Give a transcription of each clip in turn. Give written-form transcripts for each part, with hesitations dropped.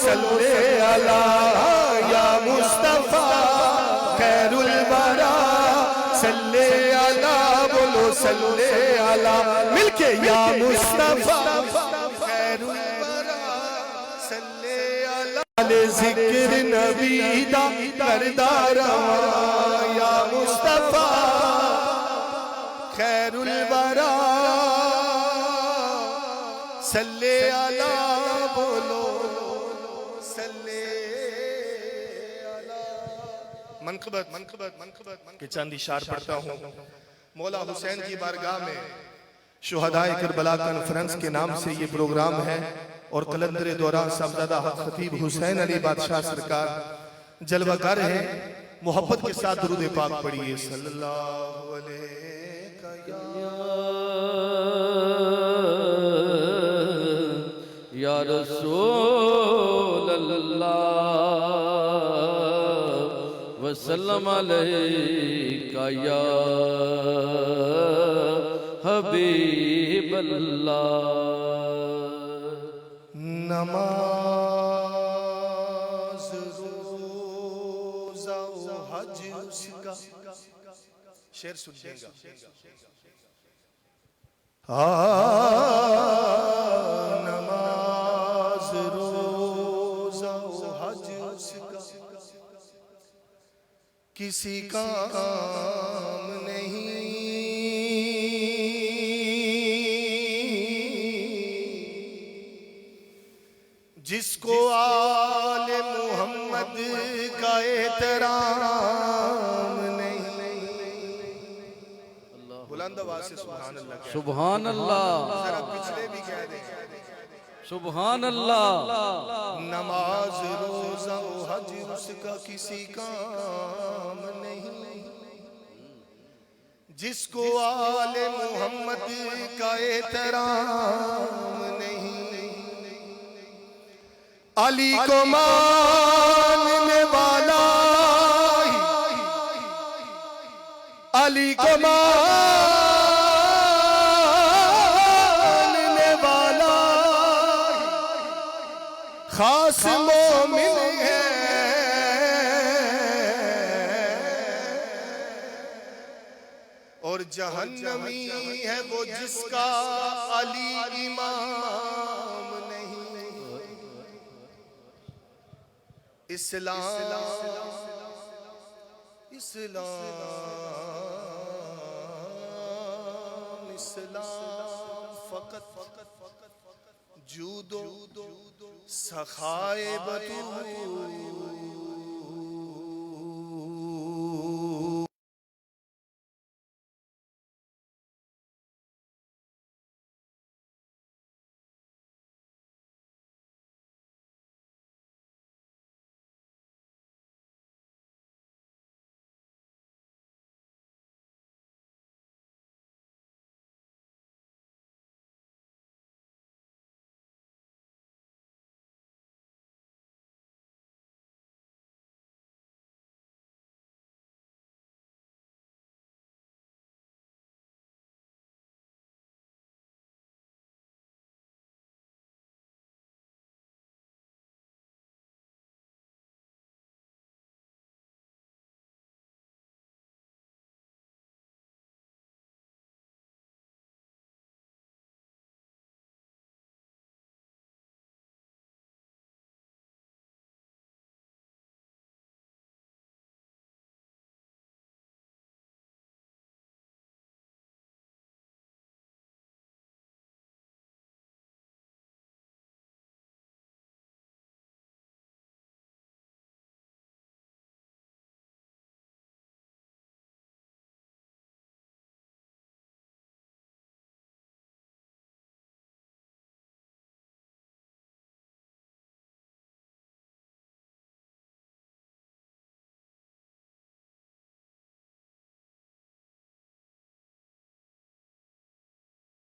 सल्ले अला या मुस्तफा खैरुल वरा सल्ले अला बोलो सल्ले अला मिलके या मुस्तफा खैरुल वरा सल्ले अला जिक्र नबी दा करदा रवा या मुस्तफा खैरुल वरा सल्ले अला बोलो सल्ले अला। मनकबत के चंद इशार पढ़ता हूँ। मौला हुसैन की बारगाह में शुहदाए करबला कॉन्फ्रेंस के नाम से ये प्रोग्राम है और कलंदर दौरान साहबजादा खतीब हुसैन अली बादशाह सरकार जलवागर है। मोहब्बत के साथ दुरूद पाक पढ़िए सल्लल्लाहु अलैहि या रसूल अल्लाह वसल्लम अलैका या हबीब अल्लाह। नमाज रोज़ा हज उसका शेर सुनिएगा। नमाज रोज़ा हज उसका किसी काम नहीं, जिसको आले मोहम्मद का एहतराम नहीं। बुलंद आवाज से सुभान अल्लाह सुभान अल्लाह। जरा पिछले भी कह दें सुभान अल्लाह। नमाज रोज़ा हज उसका किसी काम नहीं, जिसको आले मोहम्मद का एहतराम नहीं। अली को मानने वाला अली को मानने वाला खास मोमिन है। और जहन्नमी है वो जिसका अली इमाम नहीं। इस्लाम फकत जूदो सखाए बतू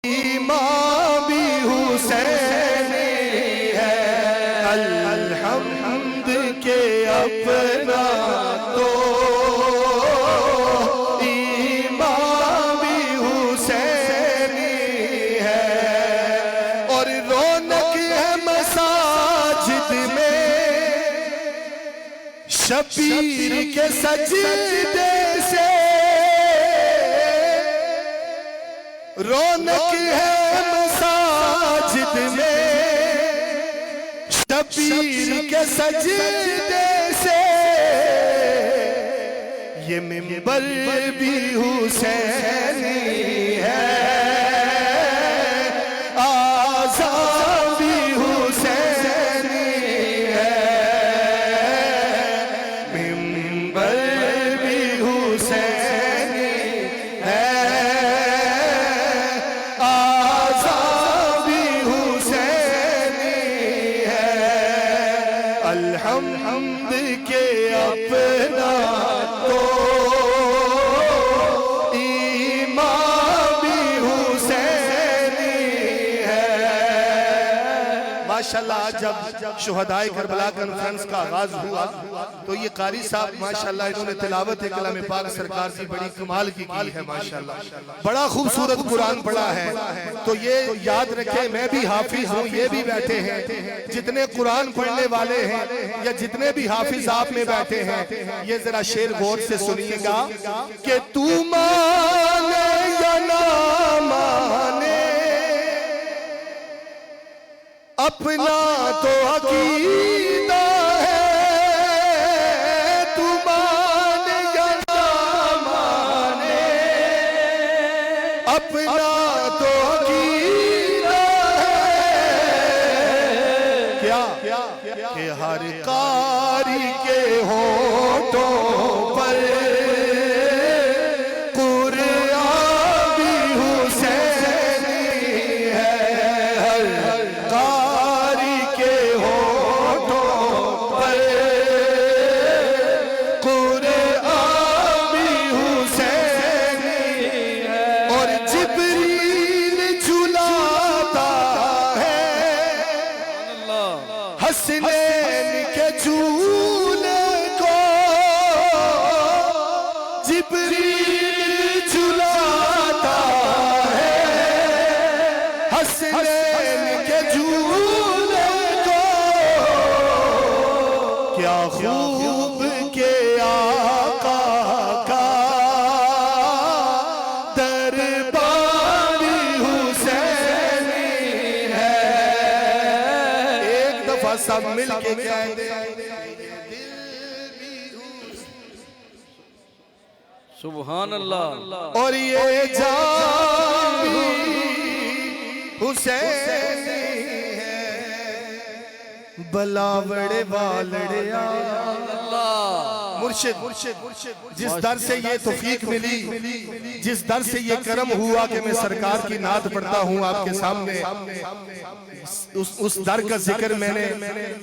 इमाम भी हुसैन है अल्हम्द के अपना तो इमाम भी हुसैन है। और रौनक है मसाजिद में शबीर के सजदे से रौनक है मसाजिद में, शबीर के सजदे से ये मिंबर भी हुसैनी है, आज़ान भी हुसैनी है, मिंबर भी हुसैनी है, आज़ान भी हुसैनी है। अल्हम्द के अपना तो माशाल्लाह। जब शुहदाए करबला कॉन्फ्रेंस का आगाज हुआ तो ये कारी साहब माशाल्लाह इन्होंने तिलावत कलाम पाक सरकार की बड़ी कमाल की है माशाल्लाह। बड़ा खूबसूरत कुरान पढ़ा है। तो ये याद रखें, मैं भी हाफिज हूँ, ये भी बैठे हैं, जितने कुरान पढ़ने वाले हैं या जितने भी हाफिज आप में बैठे हैं, ये जरा शेर गौर से सुनिएगा कि तू माने या ना माने अपना तो अकीदा है, तू माने या ना माने अपना तो अकीदा है। क्या कि हर कारी के होठों पर कुरान भी हुसैनी है, हर कारी के होठों पर कुरान भी हुसैनी है। और जिब्रील झुलाता है हसनैन के झूले को, जिब्रील झुलाता है हसनैन के झूले को। क्या खूब के आका का दरबार हुसैनी है। एक दफा सब मिल के कह दे, सुभान अल्लाह। और ये जान भी हुसैनी है, बलावड़े वालड़े मुर्शिद जिस दर से ये तौफीक मिली, जिस दर से ये करम हुआ कि मैं सरकार की नात पढ़ता हूँ आपके सामने, उस दर का जिक्र मैंने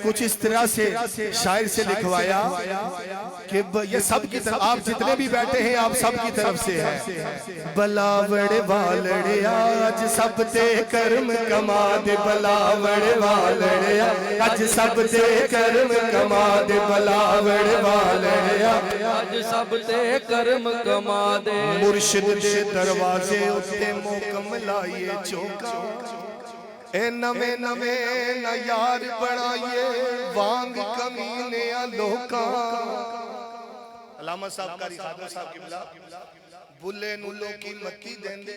कुछ इस तरह से शायर से लिखवाया कि ये सब की तरफ, आप जितने भी बैठे हैं आप सब की तरफ से है। बलावड़े वालड़े आज सब ते कर्म कमा दे, बलावड़े वालड़े आज सब ते कर्म कमा दे, बलावड़े वालड़े आज सब ते कर्म कमा दे। मुर्शिद दे दरवाजे उत्ते मोकम लाइए चौका, ए नवे नवे न यार बनाइए वांग कमीने लोका। अल्लामा साहब कारी खादम साहब की बिला बुले नु लोकी मक्की देंदे,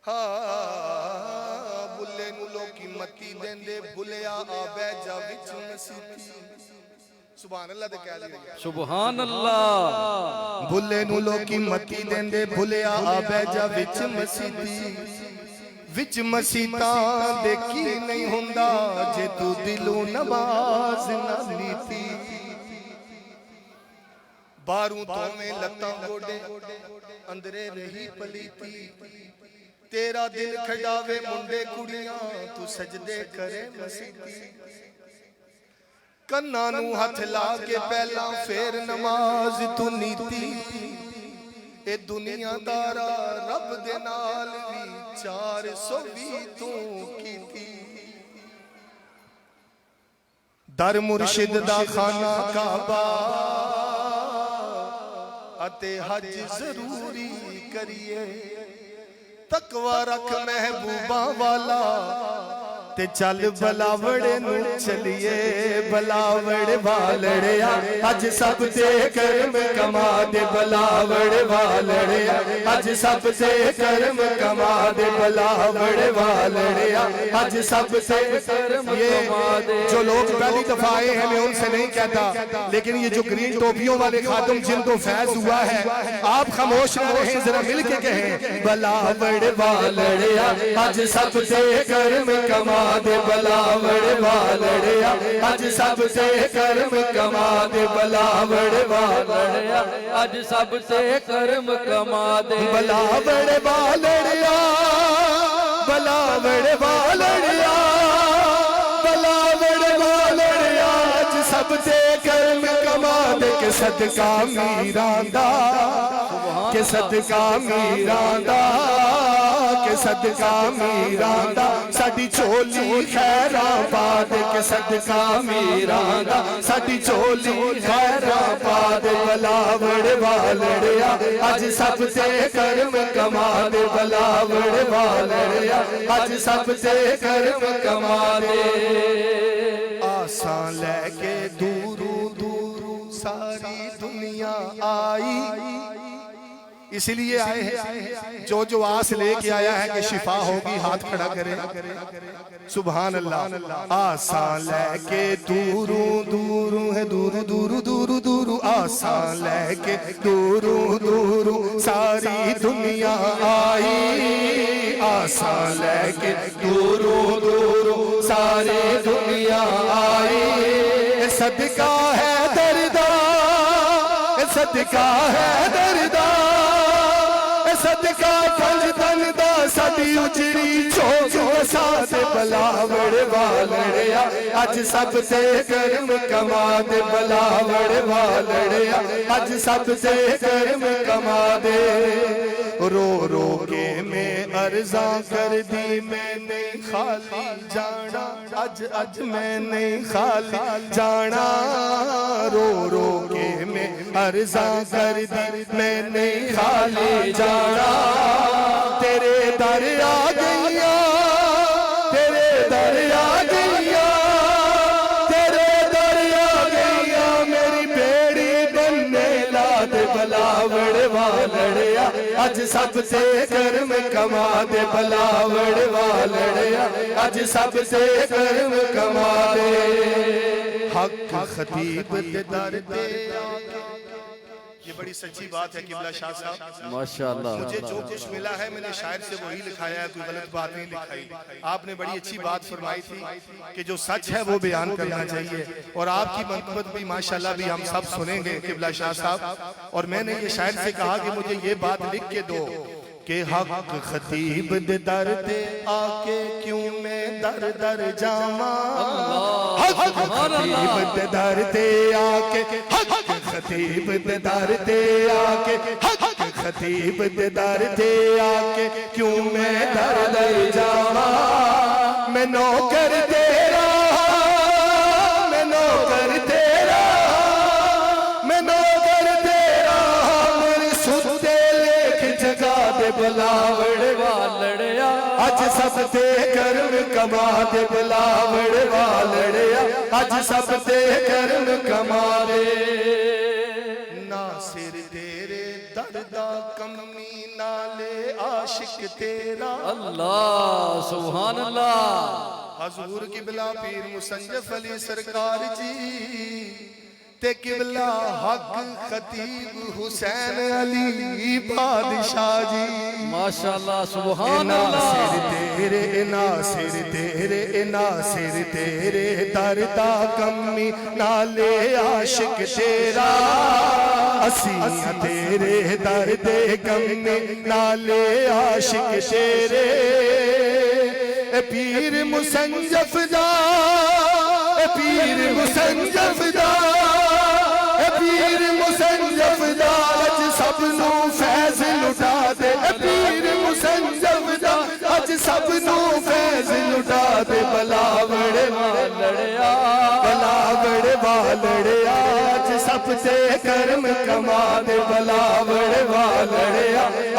हाँ बुले नु लोकी मक्की देंदे, बुलिया आबे जा विच मसीती। सुभान अल्लाह दे कह दिया, सुभान अल्लाह। बुले नु लोकी मक्की देंदे, बुलिया आबे जा विच मसीती, विच मसीता देखी नहीं हुंदा जे तू दिलों नमाज ना लीती। बारू तो में लत्ता गोडे अंदरे रही पलीती, तेरा दिल खड़ावे मुंडे कुड़ियां तू सजदे करे मसीती। कन्ना नू हथ ला के पहला फेर नमाज तू नीती, ए दुनियादारा रब दे नाल भी 420 तू कीती। दर मुर्शिद दा खाना काबा अते हज जरूरी करिए, तकवा रख महबूबा वाला ते चल बलावड़े नू चलिए बलावड़ वालड़िया अज सब ते कर्म कमा दे बलावड़ वालड़िया अज सब ते कर्म कमा दे बलावड़ वालड़िया अज सब ते कर्म कमा दे। जो लोग पहली दफा आए हैं मैं उनसे नहीं कहता, लेकिन ये जो ग्रीन टोपियों वाले खातुम जिनको फैज हुआ है आप खामोश न रहें, जरा मिल के कहें बलावड़ वालड़िया अज सब ते कर्म कमा दे बलावड़ वालड़िया अज सब से कर्म कमा दे बलावड़ वालड़िया अज सब से कर्म कमा दे बलावड़ वालड़िया बलावड़ वालड़िया बलावड़ वालड़िया अज सब से कर्म कमा दे के सदका मीरां दा के सदका मीरां दा के सदका मीरां दा साडी चोली खैरा पा दे के सदका मीरां दा साडी चोली खैरा पा दे बलावड़ वालड़िया अज सब से कर्म कमा दे बलावड़ वालड़िया अज सब से कर्म कमा दे। आसां लेके दूरों दूरों सारी दुनिया आई इसीलिए आए हैं। जो जो आस लेके आया है कि शिफा होगी हाथ खड़ा करे सुभान अल्लाह। आसां लेके दूरों दूरों है दूर दूर दूर दूर आसां लेके दूरों दूर सारी दुनिया आई आसां लेके दूरों दूर सारी दुनिया आई। सदका है दरदा सदका है दरदा सदका पंज तन दा साडी उजड़ी चोक साथ बलावड़ वालड़िया अज सब से कर्म कमा दे बलावड़ वालड़िया अज सब से कर्म कमा दे। रो रो के मैं अर्जा कर दी मैं नहीं खाली जाना अज अज मैं नहीं खाली जाना रो रो के मैं अर्जा कर दी मैं नहीं खाली जाना। तेरे दर आ गईया तेरे दर आ गईया तेरे दर आ गईया मेरी बेड़ी बनने ला दे बलावड़ वालड़िया अज सब से कर्म कमा दे बलावड़ वालड़िया अज सब से कर्म कमा दे। हक खतीब दे दर दे ये बड़ी सच्ची बात है किबला शाह साहब माशाअल्लाह। मुझे जो कुछ मिला है मैंने शायर से वही लिखाया है, कोई गलत बात नहीं लिखाई। आपने बड़ी अच्छी बात फरमाई थी कि जो सच है वो बयान करना चाहिए और आपकी मनकबत भी माशाअल्लाह भी हम सब सुनेंगे किबला शाह साहब। और मैंने ये शायर से कहा कि मुझे ये बात लिख के दो कि हक खतीब दे दर दे आके क्यों मैं दर दर जावा हक खतीब दे दर दे आके हक खतीब दे दर दे आके हक खतीब दे दर दे आके क्यों मैं दर दर जावा। मैं नौकर तेरा मैं नौकर तेरा मैं नौकर तेरा मेरे सुते लेख जगा दे बलावड़ वालड़िया अज सब ते कर्म कमा दे बलावड़ वालड़िया अज सब ते कर्म कमा दे। ना सिर तेरे दर्दा कमी नाले आशिक तेरा अल्लाह सुभान अल्लाह। हजूर किबला पीर मुसंजफ अली सरकार जी ते किबला हक खतीब हुसैन अली बादशाह जी माशाअल्लाह सुभान अल्लाह। अल्लाह। तेरे ना सिर तेरे ना सिर तेरे दर्दा कमी नाले आशिक तेरा असी तेरे दर्दे कमी नाले आशिक तेरे। पीर मुसंजफ दा पीर मुसंजफ दा पीर मुसंजफ दा अज सब नू फैज लुटा दे पीर मुसंजफ दा अज सब नू फैज लुटा दे बलावड़ वालड़िया बलावड़ वालड़े आज सबसे कर्म कमा दे बलावड़ वालड़े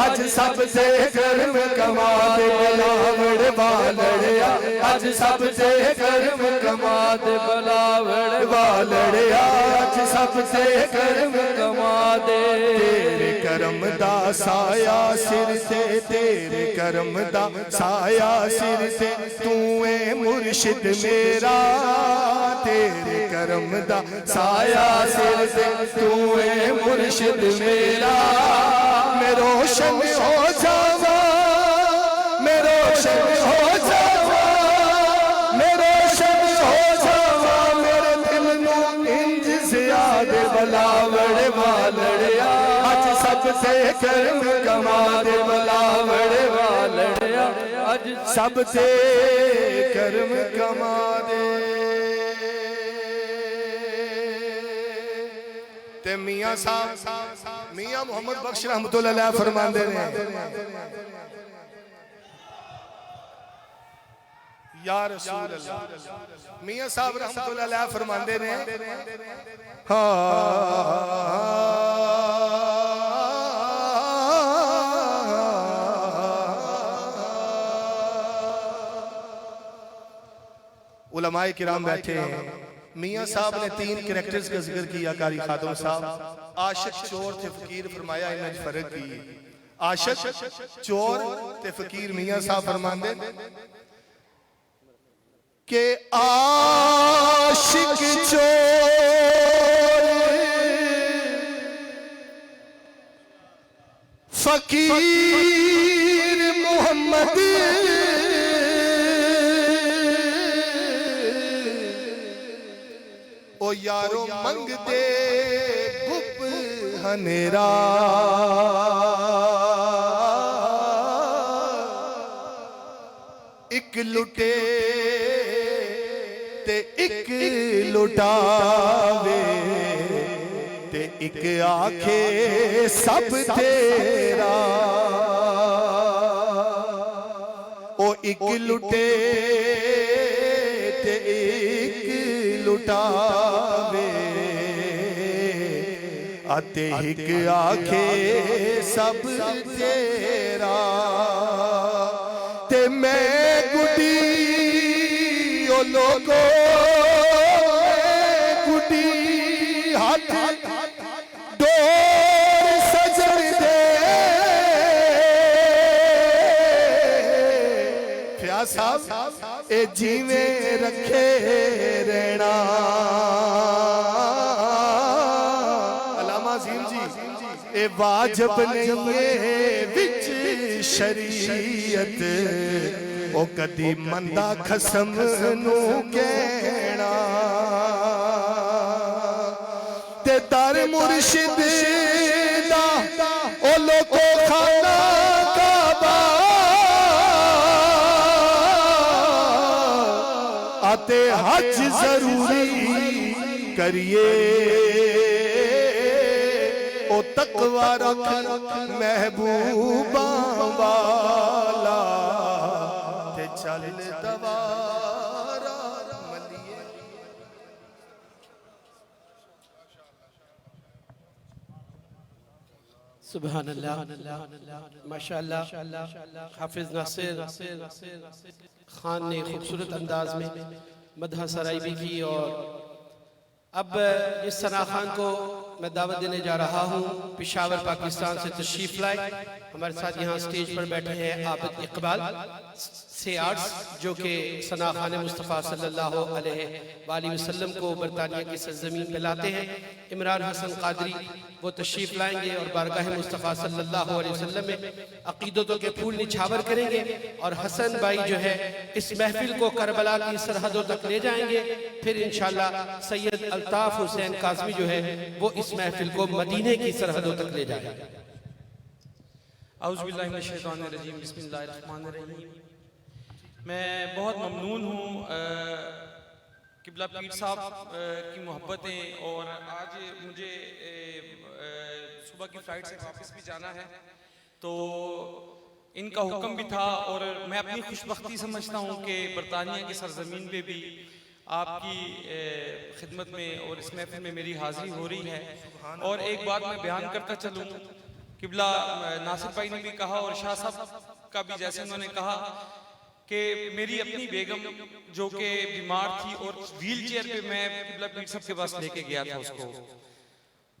आज सबसे कर्म कमा दे बलावड़ वालड़े आज सबसे कर्म कमा दे बलावड़ वालड़े आज सबसे कर्म कमा दे तेरे कर्म दा साया सिर से तेरे कर्म दा साया सिर से तू है मुर्शिद मेरा तेरे कर्म दा साया सिर से तू है मुर्शिद मेरा मैं रोशन हो जावा मैं रोशन हो जावा मैं रोशन हो जावा मेरे दिल नू इंज ज़ियाद बलावड़ वालड़िया आज सबसे कर्म कमा दे बलावड़ वालड़िया आज सबसे कर्म कमा दे ते मियां साहब मियां मोहम्मद बख्श रहमतुल्लाह अलैह फरमांदे ने या रसूल अल्लाह मियां साहब रहमतुल्लाह अलैह फरमांदे ने उलमाए किराम बैठे हैं मियां साहब ने 3 कैरेक्टर्स का जिक्र किया कारी खातून साहब आशिक चोर थे फकीर फरमाया इन्हें फर्क की आशिक चोर ते फकीर मियां साहब फरमांदे के आशिक चोर फकीर मोहम्मद ओ यारो मंग दे गुप हनेरा एक लुटे ते एक लुटावे ते एक आखे सब तेरा ओ एक लुटे ते एक लुटावे अते एक आखे सब तेरा ते मैं गुडी ओ लोगो गुडी हाथ डोर सजन दे फिया साहब ए जीवें रखे रहना अल्लामा अज़ीम जी ए वाजिब नहीं है विच शरीयत ओ कदी मंदा खसम नू कहना ते दर मुर्शिद दा ओ लोको खाना काबा आते हज जरूरी करिए ओ तकवा रख महबूबा वाला ते चल दवारा मलिए सुभान अल्लाह माशाअल्लाह हाफिज नासिर खान ने खूबसूरत अंदाज में मदह सराई भी की और अब इस सना खान को मैं दावत देने जा रहा हूँ पेशावर पाकिस्तान से तशरीफ लाए हमारे साथ यहाँ स्टेज पर बैठे हैं आबिद इकबाल से आर्ट्स जो कि सना खान मुस्तफ़ा सल्लल्लाहु अलैहि वसल्लम को बरतानिया की सरजमीन पे लाते हैं इमरान हसन कादरी वो तशरीफ लाएंगे और बारगाह मुस्तफ़ा सल्लल्लाहु अलैहि वसल्लम में अकीदतों के फूल निछावर करेंगे और हसन भाई जो है इस महफिल को करबला की सरहदों तक ले जाएंगे फिर इंशाअल्लाह सैयद अल्ताफ हुसैन काज़मी जो है वो इस महफिल को मदीने की सरहदों तक ले जाएंगे। औज़ु बिल्लाहि मिनश शैतानिर रजीम बिस्मिल्लाहिर रहमानिर रहीम। मैं बहुत ममनून हूँ किबला पीर साहब की मोहब्बतें और आज मुझे सुबह की फ़्लाइट से वापस भी जाना है तो इनका हुक्म भी था और मैं अपनी खुशबख्ती समझता हूँ कि बरतानिया की सरजमीन पे भी आपकी खिदमत में और इस महफिल में मेरी हाजिरी हो रही है। और एक बात मैं बयान करता चलूँ, किबला नासिर भाई ने भी कहा और शाह साहब का भी जैसे उन्होंने कहा कि मेरी अपनी बेगम जो कि बीमार थी और व्हील चेयर पे मैं किबला पीर साहब के पास लेके गया था उसको,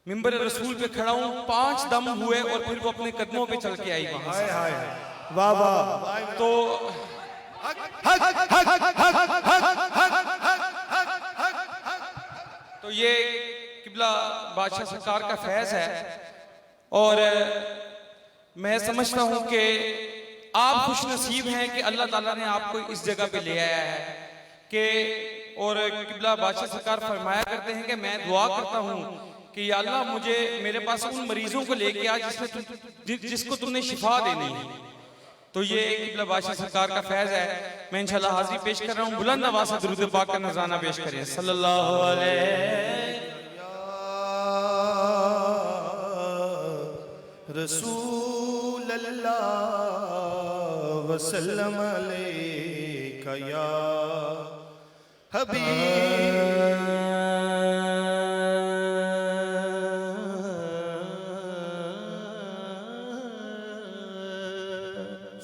मिंबर रसूल पे खड़ा हूँ, 5 दम हुए और फिर वो अपने कदमों पे चल के आई वहां से। वाह वाह। तो तो ये किबला बादशाह सरकार का फैज है और मैं समझता हूं कि आप खुश नसीब हैं कि अल्लाह ताला ने आपको इस जगह पे ले आया है कि, और किबला बादशाह सरकार फरमाया करते हैं कि मैं दुआ करता हूं कि या अल्लाह मुझे मेरे पास उन मरीजों को लेके आ जिसको तुमने शिफा देनी है। तो ये किबला बादशाह सरकार का फैज है। मैं इंशाल्लाह हाजिरी पेश कर रहा हूँ। बुलंद आवाज़ से दुरूद पाक का नज़राना पेश करें। सल्लल्लाहु अलैहि रसूल अल्लाह वसल्लम अलैका या हबीब।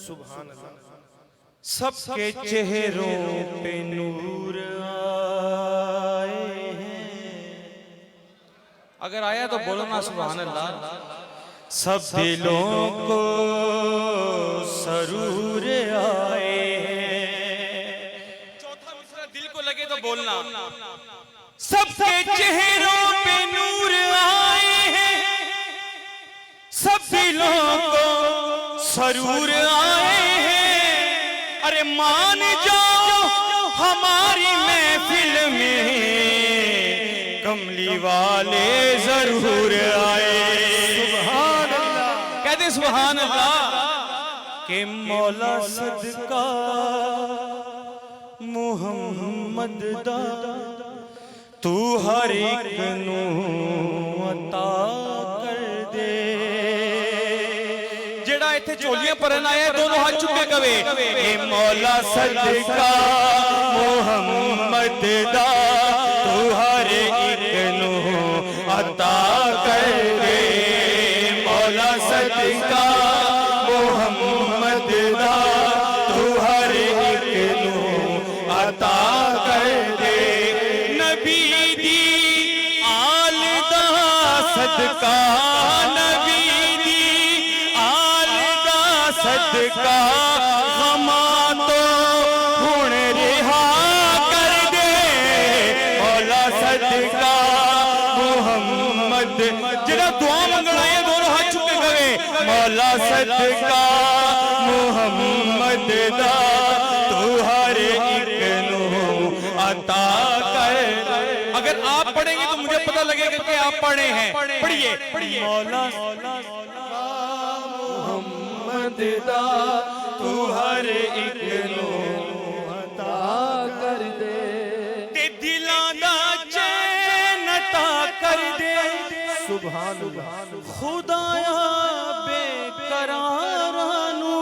सुभान अल्लाह। सबके चेहरों पे नूर आए हैं। अगर आया तो बोलो ना सुभान अल्लाह। सब दिलों को सरूर आए हैं। चौथा मिसरा दिल को लगे तो बोलना। सबके चेहरों पे नूर आए हैं, सब दिलों को सरूर आए हैं। अरे मान जाओ हमारी महफिल में कमली वाले जरूर आए। सुभान अल्लाह। कहते सुभान अल्लाह के मौला सदका मुहम्मद दा तू हर एक नू अता कर दे। जेड़ा इत्थे झोलियां भरन आया दोनों हाथ चुके कवे ए मौला सदका मुहम्मद दा तू हर एक नू अता कर दे। मौला सदका मुहम्मद दा तू हर एक नू अता कर दे। नबी दी आल दा सदका, नबी दी आल दा सदका गमा तो हुण रिहा कर दे। मौला सदका मुहम्मद जेड़ा दुआ मंगण आए दोनों हाथ चुके गए। मौला सदका मुहम्मद दा तू हर एक नू अता कर। अगर आप पढ़ेंगे तो मुझे पता लगेगा कि आप पढ़े हैं। पढ़िए मौला मुहम्मद दा तू हर एक नू अता कर दे। ते दिलां दा चैन अता कर दे। सुभान अल्लाह। खुदाया बेकरारां नू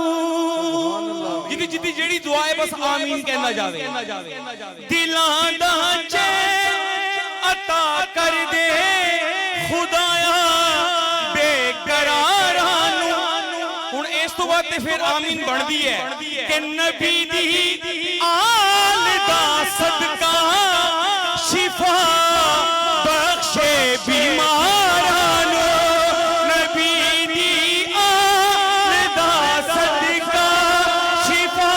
जिदी जिदी जेड़ी दुआ है बस आमीन कहना जावे। दिलां दा चैन अता कर दे खुदाया बेकरारां नू। हुण इस तो बाद फिर आमीन बनदी है कि नबी दी आल दा सदका शिफा बख्शे बीमारां नू। नबी दी आल दा सदका शिफा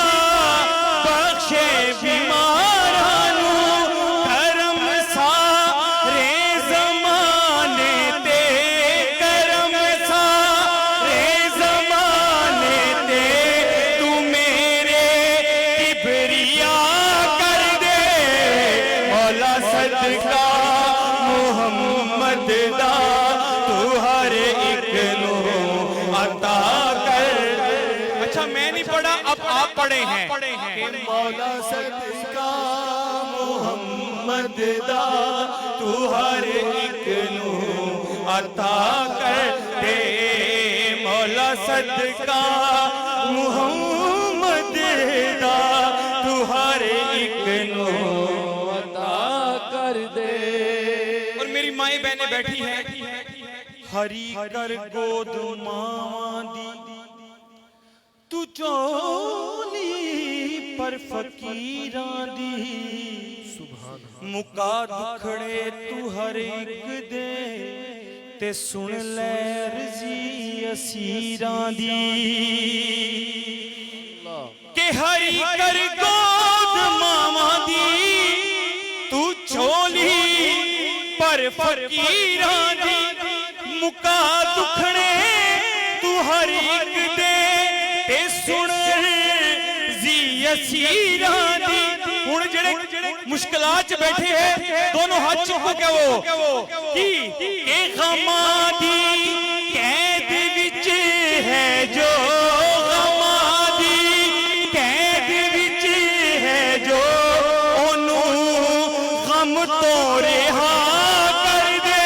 बख्शे बीमारां नू। करम सारे ज़माने ते, करम सारे ज़माने ते तू मेरे किबरिया कर दे। मौला सदका मुहम्मद दा तू हर एक नू अता कर। अच्छा मैं नहीं पढ़ा, अब आप पढ़े हैं कि मौला सदका मुहम्मद दा तू हर एक नू अता कर दे। मौला सदका मुहम्मद दा तू हर एक नू अता माएं बहनें बैठी हैं, हरी कर गोद मां दी तू चोली पर फकीरां दी मुका दुखड़े तू हर एक दे ते सुन ले रजी असीरां दी के हरी कर गोद मामा दी तू चोली पर फकीरां दी मुका दुखड़े तू हर एक दे ते सुन जी असीरां दी। हुण जेड़े मुश्किलात च बैठे हैं दोनों हाथ चुक के वो की ए गमां दी कैद विच है जो गमां दी कैद विच है जो ओनू गम तो रिहा कर दे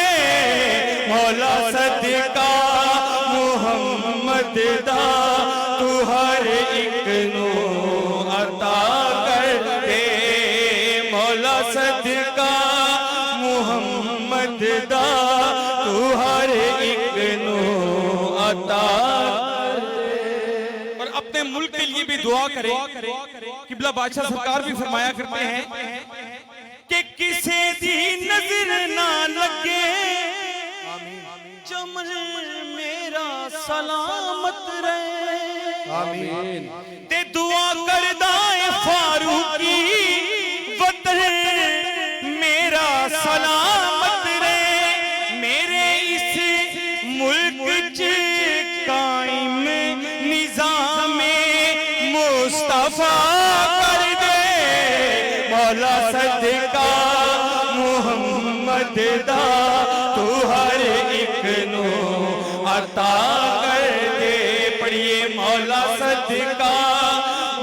मौला सदका मुहम्मद दा तू हर एक नू अता कर दे मौला सदका मुहम्मद दा तू हर एक नू अता कर दे। और अपने मुल्क के लिए भी दुआ करे। किबला बादशाह सरकार भी फरमाया करते हैं कि किसी दी नजर ना लगे चमन मेरा सलामत रहे आमीन। ते दुआ करदा है फारूकी वतन मेरा सलामत रहे मेरे इस मुल्क च कायम निजाम मुस्तफा कर दे मौला सदका मुहम्मद दा तू हर एक नू अता कर दे। पढ़िए मौला सदका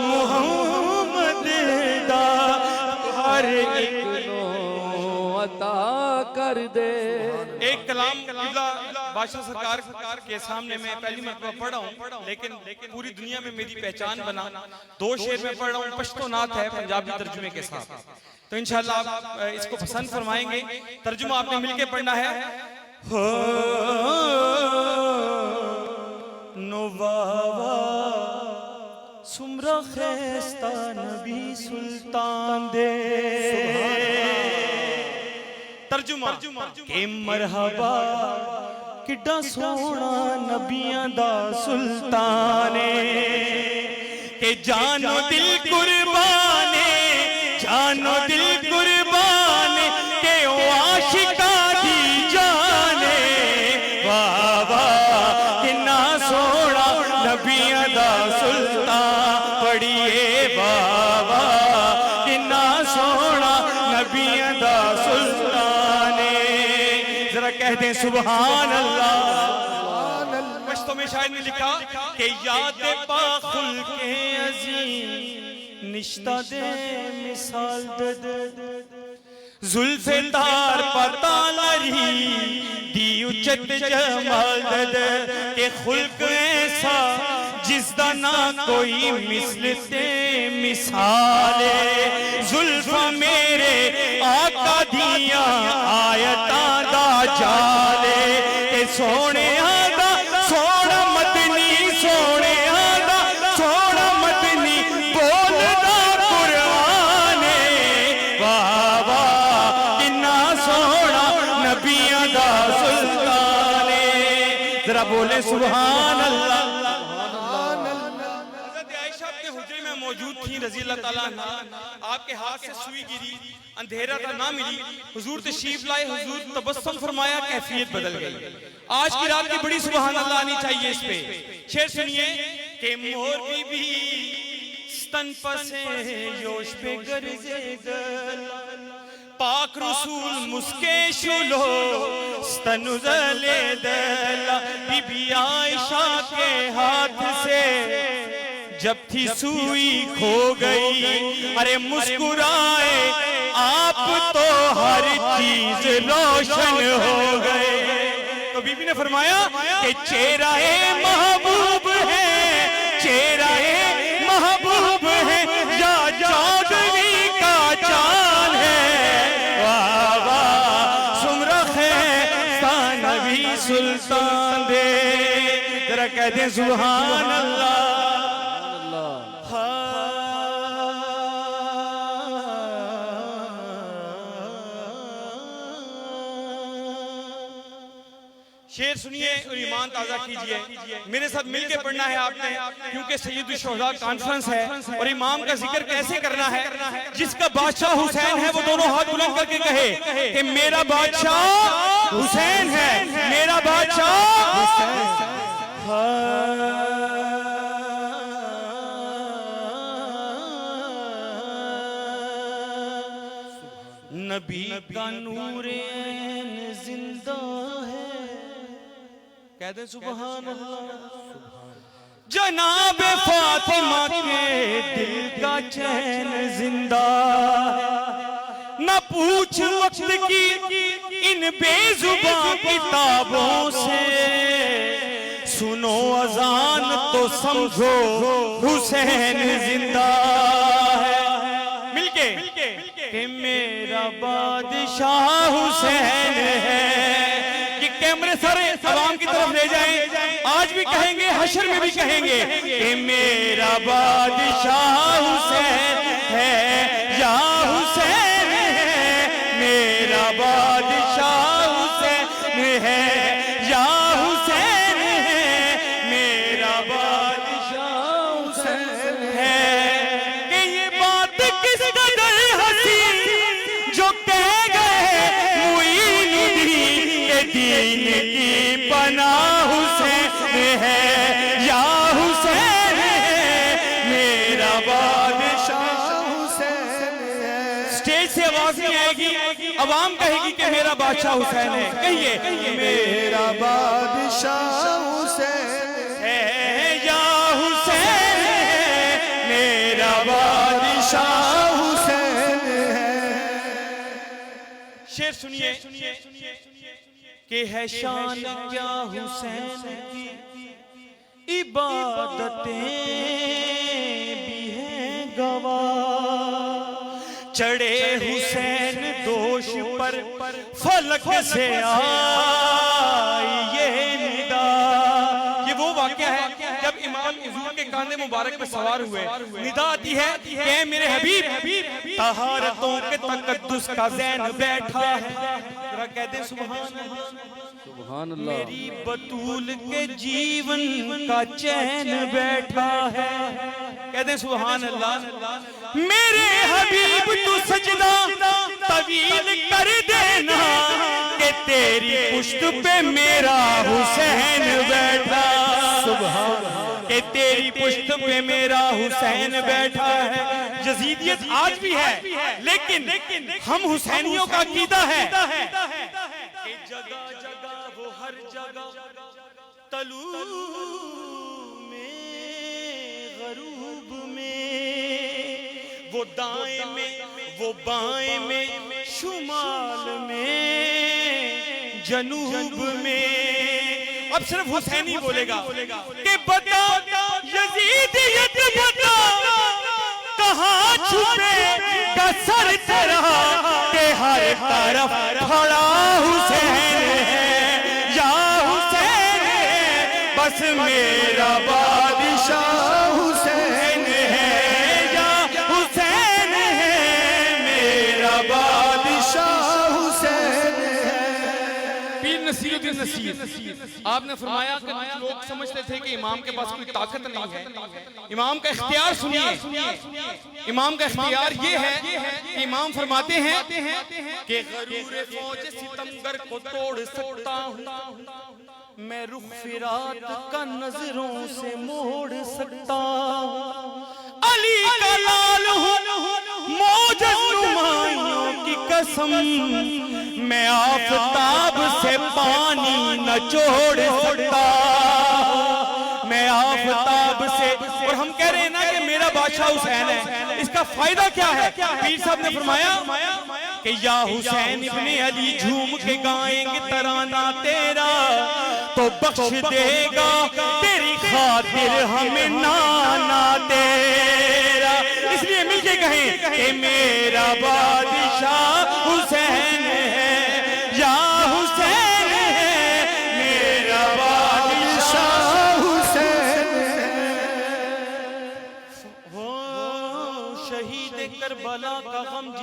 मुहम्मद दा तू हर एक नू अता कर दे। एक कलाम बादशाह सरकार के सामने मैं पहली मरतबा पढ़ रहा हूँ लेकिन पूरी दुनिया में मेरी पहचान बना। दो शेर में पढ़ रहा हूँ, पश्तो नात है पंजाबी तर्जुमे के साथ, तो इंशाल्लाह आप इसको पसंद फरमाएंगे। तर्जुमा आपने मिलके पढ़ना है। हो नोवावा सुमरा खेस्ता नबी सुल्तान दे तर्जुमा के मरहबा किड्डा सोना नबियां दा सुल्ताने के जानो दिल कुर्बाने जानो दिल कुर्बाने के ओ आशिका दी जाने वाह वाह किन्ना सोना नबियां दा सुल्तान पढ़िए वाह वाह किन्ना सोना नबियां दा सुल्तान जरा कह दे सुभान अल्लाह। पश्तो में शायद ने लिखा कि याद पाखुल के अजीम निश्ता दे मिसाल दद जुल्फे तार पता लरी दी उच्चत जमाल दद के खुल्क ऐसा जिसदा ना कोई मिसल ते मिसाले जुल्फा मेरे आका दिया आयता दा जाले के सोने आदा सोना मदनी सोने आदा सोना मदनी बोलदा कुराने वाह वाह किन्ना सोना नबियां दा सुल्ताने जरा बोले सुभान अल्लाह। मौजूद थी रजी अल्लाह ताला अन्हा, आपके हाथ से सुई गिरी अंधेरा था ना मिली, हुजूर तशरीफ लाए, हुजूर तबस्सुम फरमाया, कैफियत बदल गई। आज की रात की बड़ी सुभान अल्लाह आनी चाहिए इस पे। शेर सुनिए कि मोर बीबी स्तन पसे योश पे गरजे गल पाक रसूल मुस्के शुलो स्तनुजले दला बीबी आयशा के हाथ से जब थी सुई खो गई अरे मुस्कुराए आप तो हर चीज रोशन हो गए। तो बीबी ने फरमाया कि चेहरा-ए महबूब है चेहरा-ए महबूब है या चौदहवीं का चांद है वाह वाह सुमरा खैर सुल्तान दे, जरा कहते हैं सुभान अल्लाह। शेर सुनिए और ईमान ताजा कीजिए, मेरे साथ मिलके पढ़ना है आपने, क्योंकि सैयदुल शुहदा कॉन्फ्रेंस है और इमाम का जिक्र कैसे करना है। जिसका बादशाह हुसैन है वो दोनों हाथ बुलंद करके कहे कि मेरा बादशाह हुसैन है, मेरा बादशाह हुसैन। नबी का नूरे जिंदा है, कहते हैं सुभान अल्लाह। जनाब फातिमा के दिल का चैन जिंदा है, न पूछ वक्त की इन बेजुबान किताबों से, सुनो अजान तो समझो हुसैन जिंदा है। मिलके कि मेरा बादशाह हुसैन है। कैमरे सारे आवाम की तरफ ले जाएं, आज भी कहेंगे, हशर में भी कहेंगे कि मेरा बादशाह हुसैन है, या हुसैन है, मेरा बादशाह हुसैन है, या हुसैन है, मेरा बादशाह हुसैन है। कि ये बात किस कदर हंसी जो कह गए मुईनुद्दीन दीन की पनाह हुसैन है, या हुसैन है, मेरा बादशाह हुसैन है। स्टेज से आवाज नहीं आएगी, आवाम कहेगी कि मेरा बादशाह हुसैन है। कहिए मेरा बादशाह हुसैन है, या हुसैन है, मेरा बादशाह हुसैन है। शेर सुनिए कि है शान क्या हुसैन की, इबादतें भी हैं गवाह। चढ़े हुसैन दोष पर फलक से आई ये निदा। ये वो वाक़या है जब इमाम हुजूर के कांधे मुबारक पे सवार हुए, निदा आती है कि मेरे हबीब तहारतों के तकद्दुस का ज़ैन बैठा है। जरा कहते हैं सुभान अल्लाह। मेरी बतूल के जीवन का चैन बैठा है, कहते हैं सुभान अल्लाह। मेरे हबीब तू सजदा तवील कर देना कि तेरी पुश्त पे मेरा हुसैन बैठा, सुभान, कि तेरी पुश्त पे मेरा हुसैन बैठा है। यजीदियत आज भी है, लेकिन हम हुसैनियों का अकीदा है कि जगह जगह वो हर जगह तलू में गरूब में, वो दाएं में वो बाएं में, शुमाल में जनूब में। अब सिर्फ हुसैनी बोलेगा कि बता यजीदियत बता कहाँ छुपे कसर तेरा, के हर तरफ खड़ा हुसैन है, या हुसैन है, बस मेरा बादशाह हुसैन है, या हुसैन है, मेरा बादशाह हुसैन है। पीर नसीरुद्दीन नसीर आपने फरमाया कि लोग समझते थे कि इमाम के पास कोई ताकत नहीं है। इमाम का इख्तियार सुनिए, इमाम का इख्तियार ये है कि इमाम फरमाते हैं कि गरूर फौज सितमगर को तोड़ सकता हूँ, मैं रुख फिरात का नजरों से मोड़ सकता हूँ। अली का लाल हूँ मौजज़ नुमाइयों की कसम, मैं आफताब से पानी न छोड़ सकता, मैं आफताब से। और हम कह रहे हैं ना कि मेरा बादशाह हुसैन है, इसका फायदा क्या है? पीर साहब ने फरमाया कि या हुसैन इब्ने अली झूम के गाएंगे तराना तेरा, तो बख्श देगा तेरी खातिर हमें नाना तेरा। इसलिए मिलके कहें कि मेरा बादशाह हुसैन है, या हुसैन है,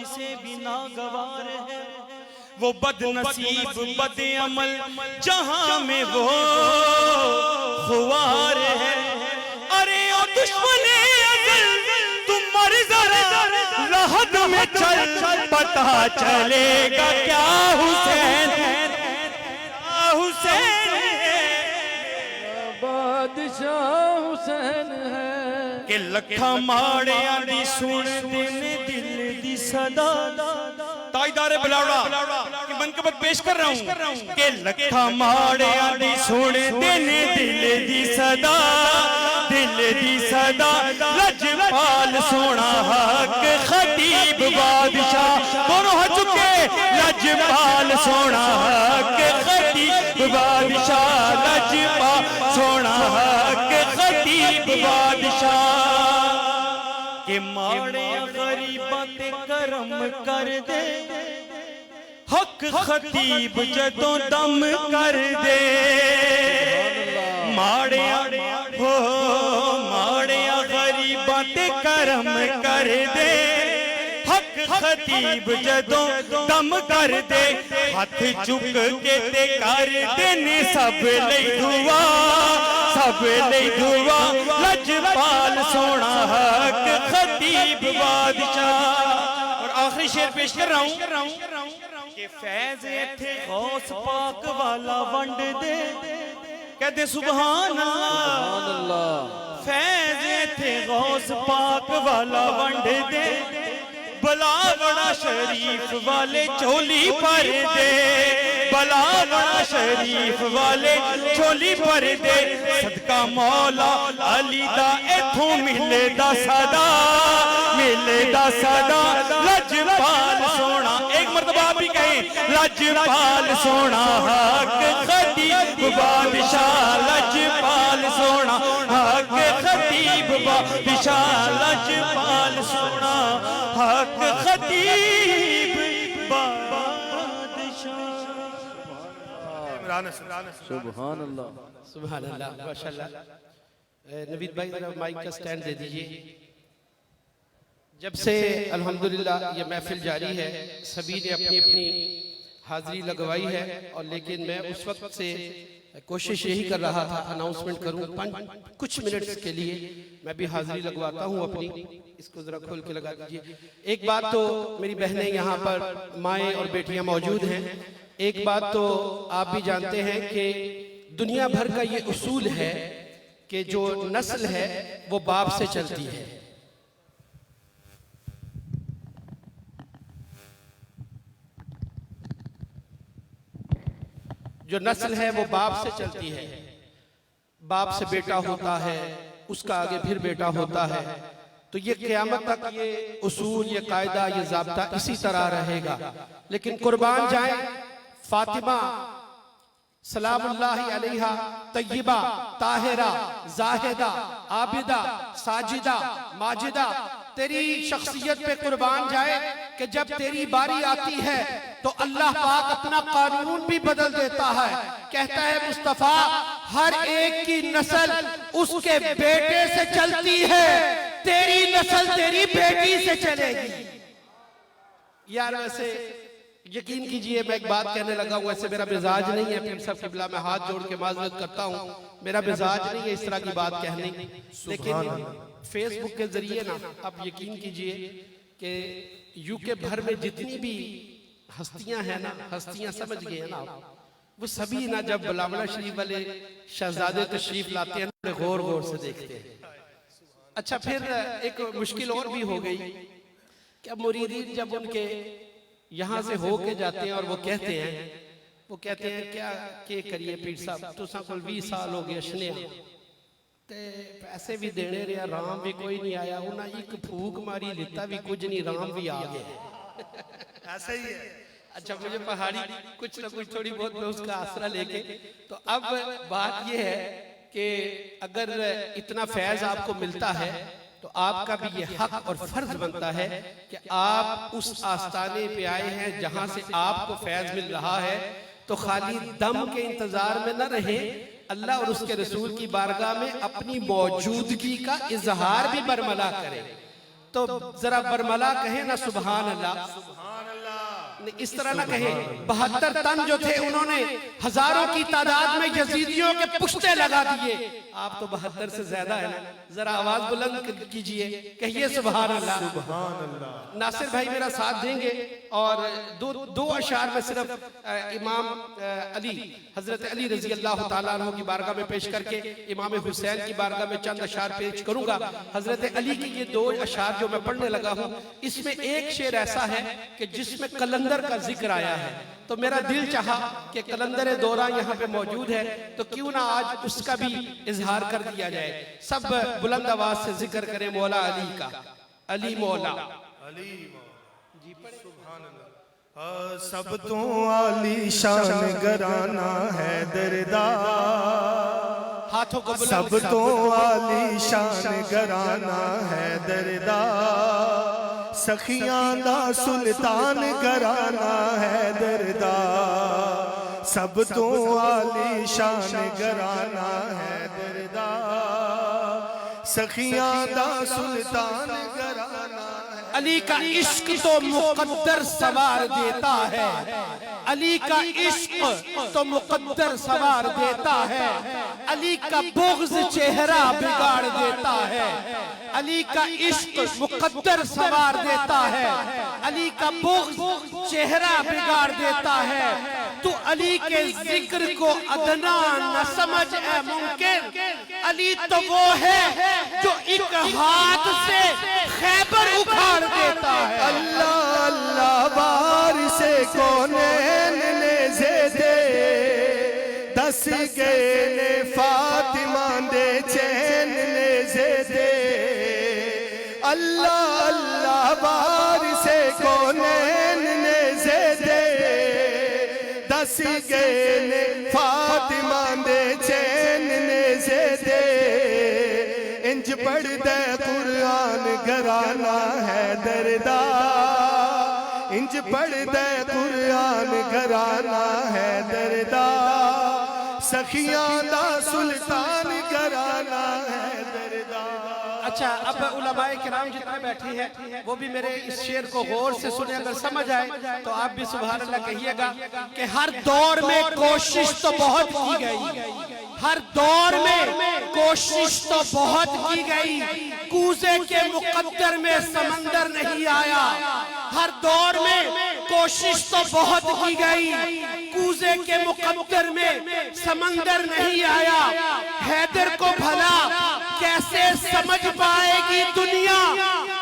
जिसे भी नागवार है, वो बदनसीब बदअमल जहां में वो खुआर है। अरे ओ दुश्मने अगर तुम मर जरा राहत में चल, पता चलेगा क्या हुसैन बादशाह हुसैन है के लखा माड़ियां दी सुन दिन दिल दी सदा। ताजदार बलावड़ा की मनकबत पेश कर रहा हूं के लखा माड़ियां दी सुन दिन दिल दी सदा, दिल दी सदा। लजपाल सोना हक खतीब बादशाह, दोनों हाथ चुके। लजपाल सोना हक खतीब बादशाह, लजपाल सोना हक खतीब बादशाह। के माड़े गरीबां ते करम कर दे, हक खतीब जदों दम कर दे। माड़े हो माड़े गरीबां ते करम कर दे, हक खतीब जदों दम कर दे। हाथ चुक के ते कर देने सब लई दुआ, सब लई दुआ। लजपाल सोना हक खतीब बादशाह। और आखिरी शेर पेश कर रहा हूं कि फैज इत्थे गौस पाक वाला वंड दे, कहते सुभान अल्लाह। फैज इत्थे गौस पाक वाला वंड दे, भला बड़ा शरीफ वाले चोली पर दे, भला बड़ा शरीफ वाले चोली पर दे। सदका मौला अली दा इथों मिलेदा सदा, मिलेदा सदा। लजपाल सोना, एक मर्तबा आप भी कहें, लजपाल सोना हक खतीब बादशाह, लजपाल सोना हक खतीब बादशाह, लजपाल सोना हक खतीब बादशाह। सुभान अल्लाह सुभान अल्लाह, माशाअल्लाह। नवीद भाई जरा माइक का स्टैंड दे दीजिए। जब से अल्हम्दुलिल्लाह ये महफिल जारी है, सभी ने अपनी अपनी हाजिरी लगवाई है। और लेकिन मैं उस वक्त से कोशिश यही कर रहा था अनाउंसमेंट करूं कुछ मिनट्स के लिए मैं भी हाजिरी लगवाता हूं अपनी। इसको जरा खोल के लगा दीजिए। एक बात तो मेरी बहनें यहाँ पर माएँ और बेटियां मौजूद हैं। एक बात तो आप भी जानते हैं कि दुनिया भर का ये उसूल है कि जो नस्ल है वो बाप से चलती है। जो नस्ल है वो बाप से चलती है। बाप से बेटा होता है, उसका आगे फिर बेटा होता है। तो ये क़यामत तक ये उसूल, ये कायदा, ये ज़ाब्ता इसी तरह रहेगा। लेकिन कुर्बान जाए फातिमा सलामुल्लाहि अलैहा, तय्यबा, ताहिरा, जाहिदा, आबिदा, साजिदा, माजिदा, तेरी शख्सियत पे कुर्बान जाए कि जब तेरी बारी आती है तो अल्लाह पाक अपना कानून भी बदल देता है। कहता है मुस्तफा, हर एक की नस्ल उसके बेटे से चलती है, तेरी नस्ल तेरी बेटी से चलेगी। यार वैसे यकीन कीजिए, मैं एक बात कहने लगा हूं, वैसे मेरा मिजाज नहीं है, पीर साहब क़िबला में हाथ जोड़ के माज़रत करता हूं, मेरा मिजाज नहीं है इस तरह की बात कहने। लेकिन फेसबुक के जरिए ना आप यकीन कीजिए कि यूके भर में जितनी भी हस्तियां हैं ना, हस्तियां समझ गए हैं ना, वो सभी ना जब बिलावल शरीफ वाले शहजादे तशरीफ लाते हैं ना, गौर गौर से देखते हैं। अच्छा, फिर एक मुश्किल और भी हो गई कि मुरीदीन जब उनके यहाँ से हो के जाते हैं और वो कहते हैं क्या के करिए पीर साहब, तुसा कोल 20 साल हो गए अशने ते पैसे भी देने रहे, राम भी कोई नहीं आया, उन्हें एक फूक मारी लिता भी कुछ नहीं, राम भी आ गए। ऐसा ही है। अच्छा, मुझे पहाड़ी कुछ ना कुछ थोड़ी बहुत मैं उसका आसरा लेके, तो अब बात ये है कि अगर इतना फैज आपको मिलता है तो आपका भी ये हक और फर्ज बनता है कि आप उस आस्ताने पे आए हैं जहां से आपको फैज मिल रहा है, तो खाली दम के इंतजार में न रहे, अल्लाह और उसके रसूल की बारगाह में अपनी मौजूदगी का इजहार भी बरमला करें। तो जरा बरमला कहे ना सुभान अल्लाह। नहीं, इस तरह ना कहे। 72 तन जो थे उन्होंने हजारों की तादाद में यजीदियों के पुश्ते लगा दिए। आप तो 72 से ज्यादा है ना, जरा आवाज बुलंद कीजिए, कहिए सुभान अल्लाह। नासिर भाई मेरा साथ देंगे और दो अशार में सिर्फ इमाम अली हजरत अली रजी अल्लाह ताला अन्हु की बारगाह में पेश करके इमाम हुसैन की बारगाह में चंद अशार पेश करूंगा। हजरत अली की ये 2 अशार जो मैं पढ़ने लगा हूँ, इसमें एक शेर ऐसा है कि जिसमें कलंदर का जिक्र आया है, तो मेरा दिल चाहा कि कलंदर दौरा यहाँ पे मौजूद है, तो क्यों ना आज उसका भी इजहार कर दिया जाए। सब बुलंद आवाज से जिक्र करें मौला अली का। अली मौला सब तो आली शान घराना है दरदा, हाथों को सब तो आली शान घराना है दरदा, सखियां दा सुल्तान घराना है दरदा, सब तो आली शान घराना है दरदा, सखियां दा सुल्तान घराना। अली का इश्क तो मुकद्दर सवार देता है, अली का इश्क तो मुकद्दर सवार देता है, अली का बुग़्ज़ चेहरा बिगाड़ देता है, अली का इश्क मुकद्दर सवार देता है, अली का बुग़्ज़ चेहरा बिगाड़ देता है। तू अली के जिक्र को अदना न समझ ए मुमकिन, अली तो वो है जो एक हाथ से खैबर उखाड़ देता है। अल्लाह अल्लाह बार से कौनैन ने ज़ेदे दस गए ने फातिमा दे चैन ने ज़ेदे, अल्लाह अल्लाह बार से कौनैन ने ज़ेदे दस गए ने फातिमा दे चैन ने ज़ेदे, इंज पढ़दे कुरान घराना है दरदा, इंज पढ़दे कुरान घराना है दरदा, सखियां दा सुल्तान घराना है दरदा। अच्छा, अब उलमाए किराम जितने बैठे हैं वो भी मेरे इस शेर को गौर से सुने, अगर समझ आए तो आप भी सुभान अल्लाह कहिएगा कि हर दौर में कोशिश तो बहुत की गई, हर दौर में कोशिश तो बहुत की गई, कूजे के मुकद्दर में समंदर नहीं आया। हर दौर में कोशिश तो बहुत की गई, कूजे के मुकद्दर में समंदर नहीं आया। हैदर को भला कैसे समझ पाएगी दुनिया,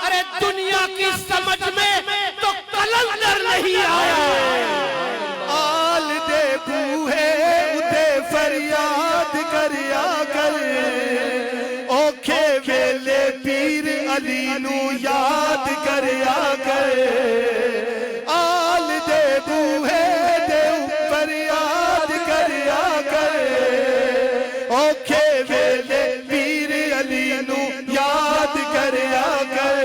अरे दुनिया की समझ में तो कलंदर नहीं आया। आल दे बूहे उते फरियाद करिया कर, औखे वेले पीर अली नू याद करिया कर, आल दे बूहे दे फरियाद करिया कर, औखे वेले पीर अली नू याद करिया कर,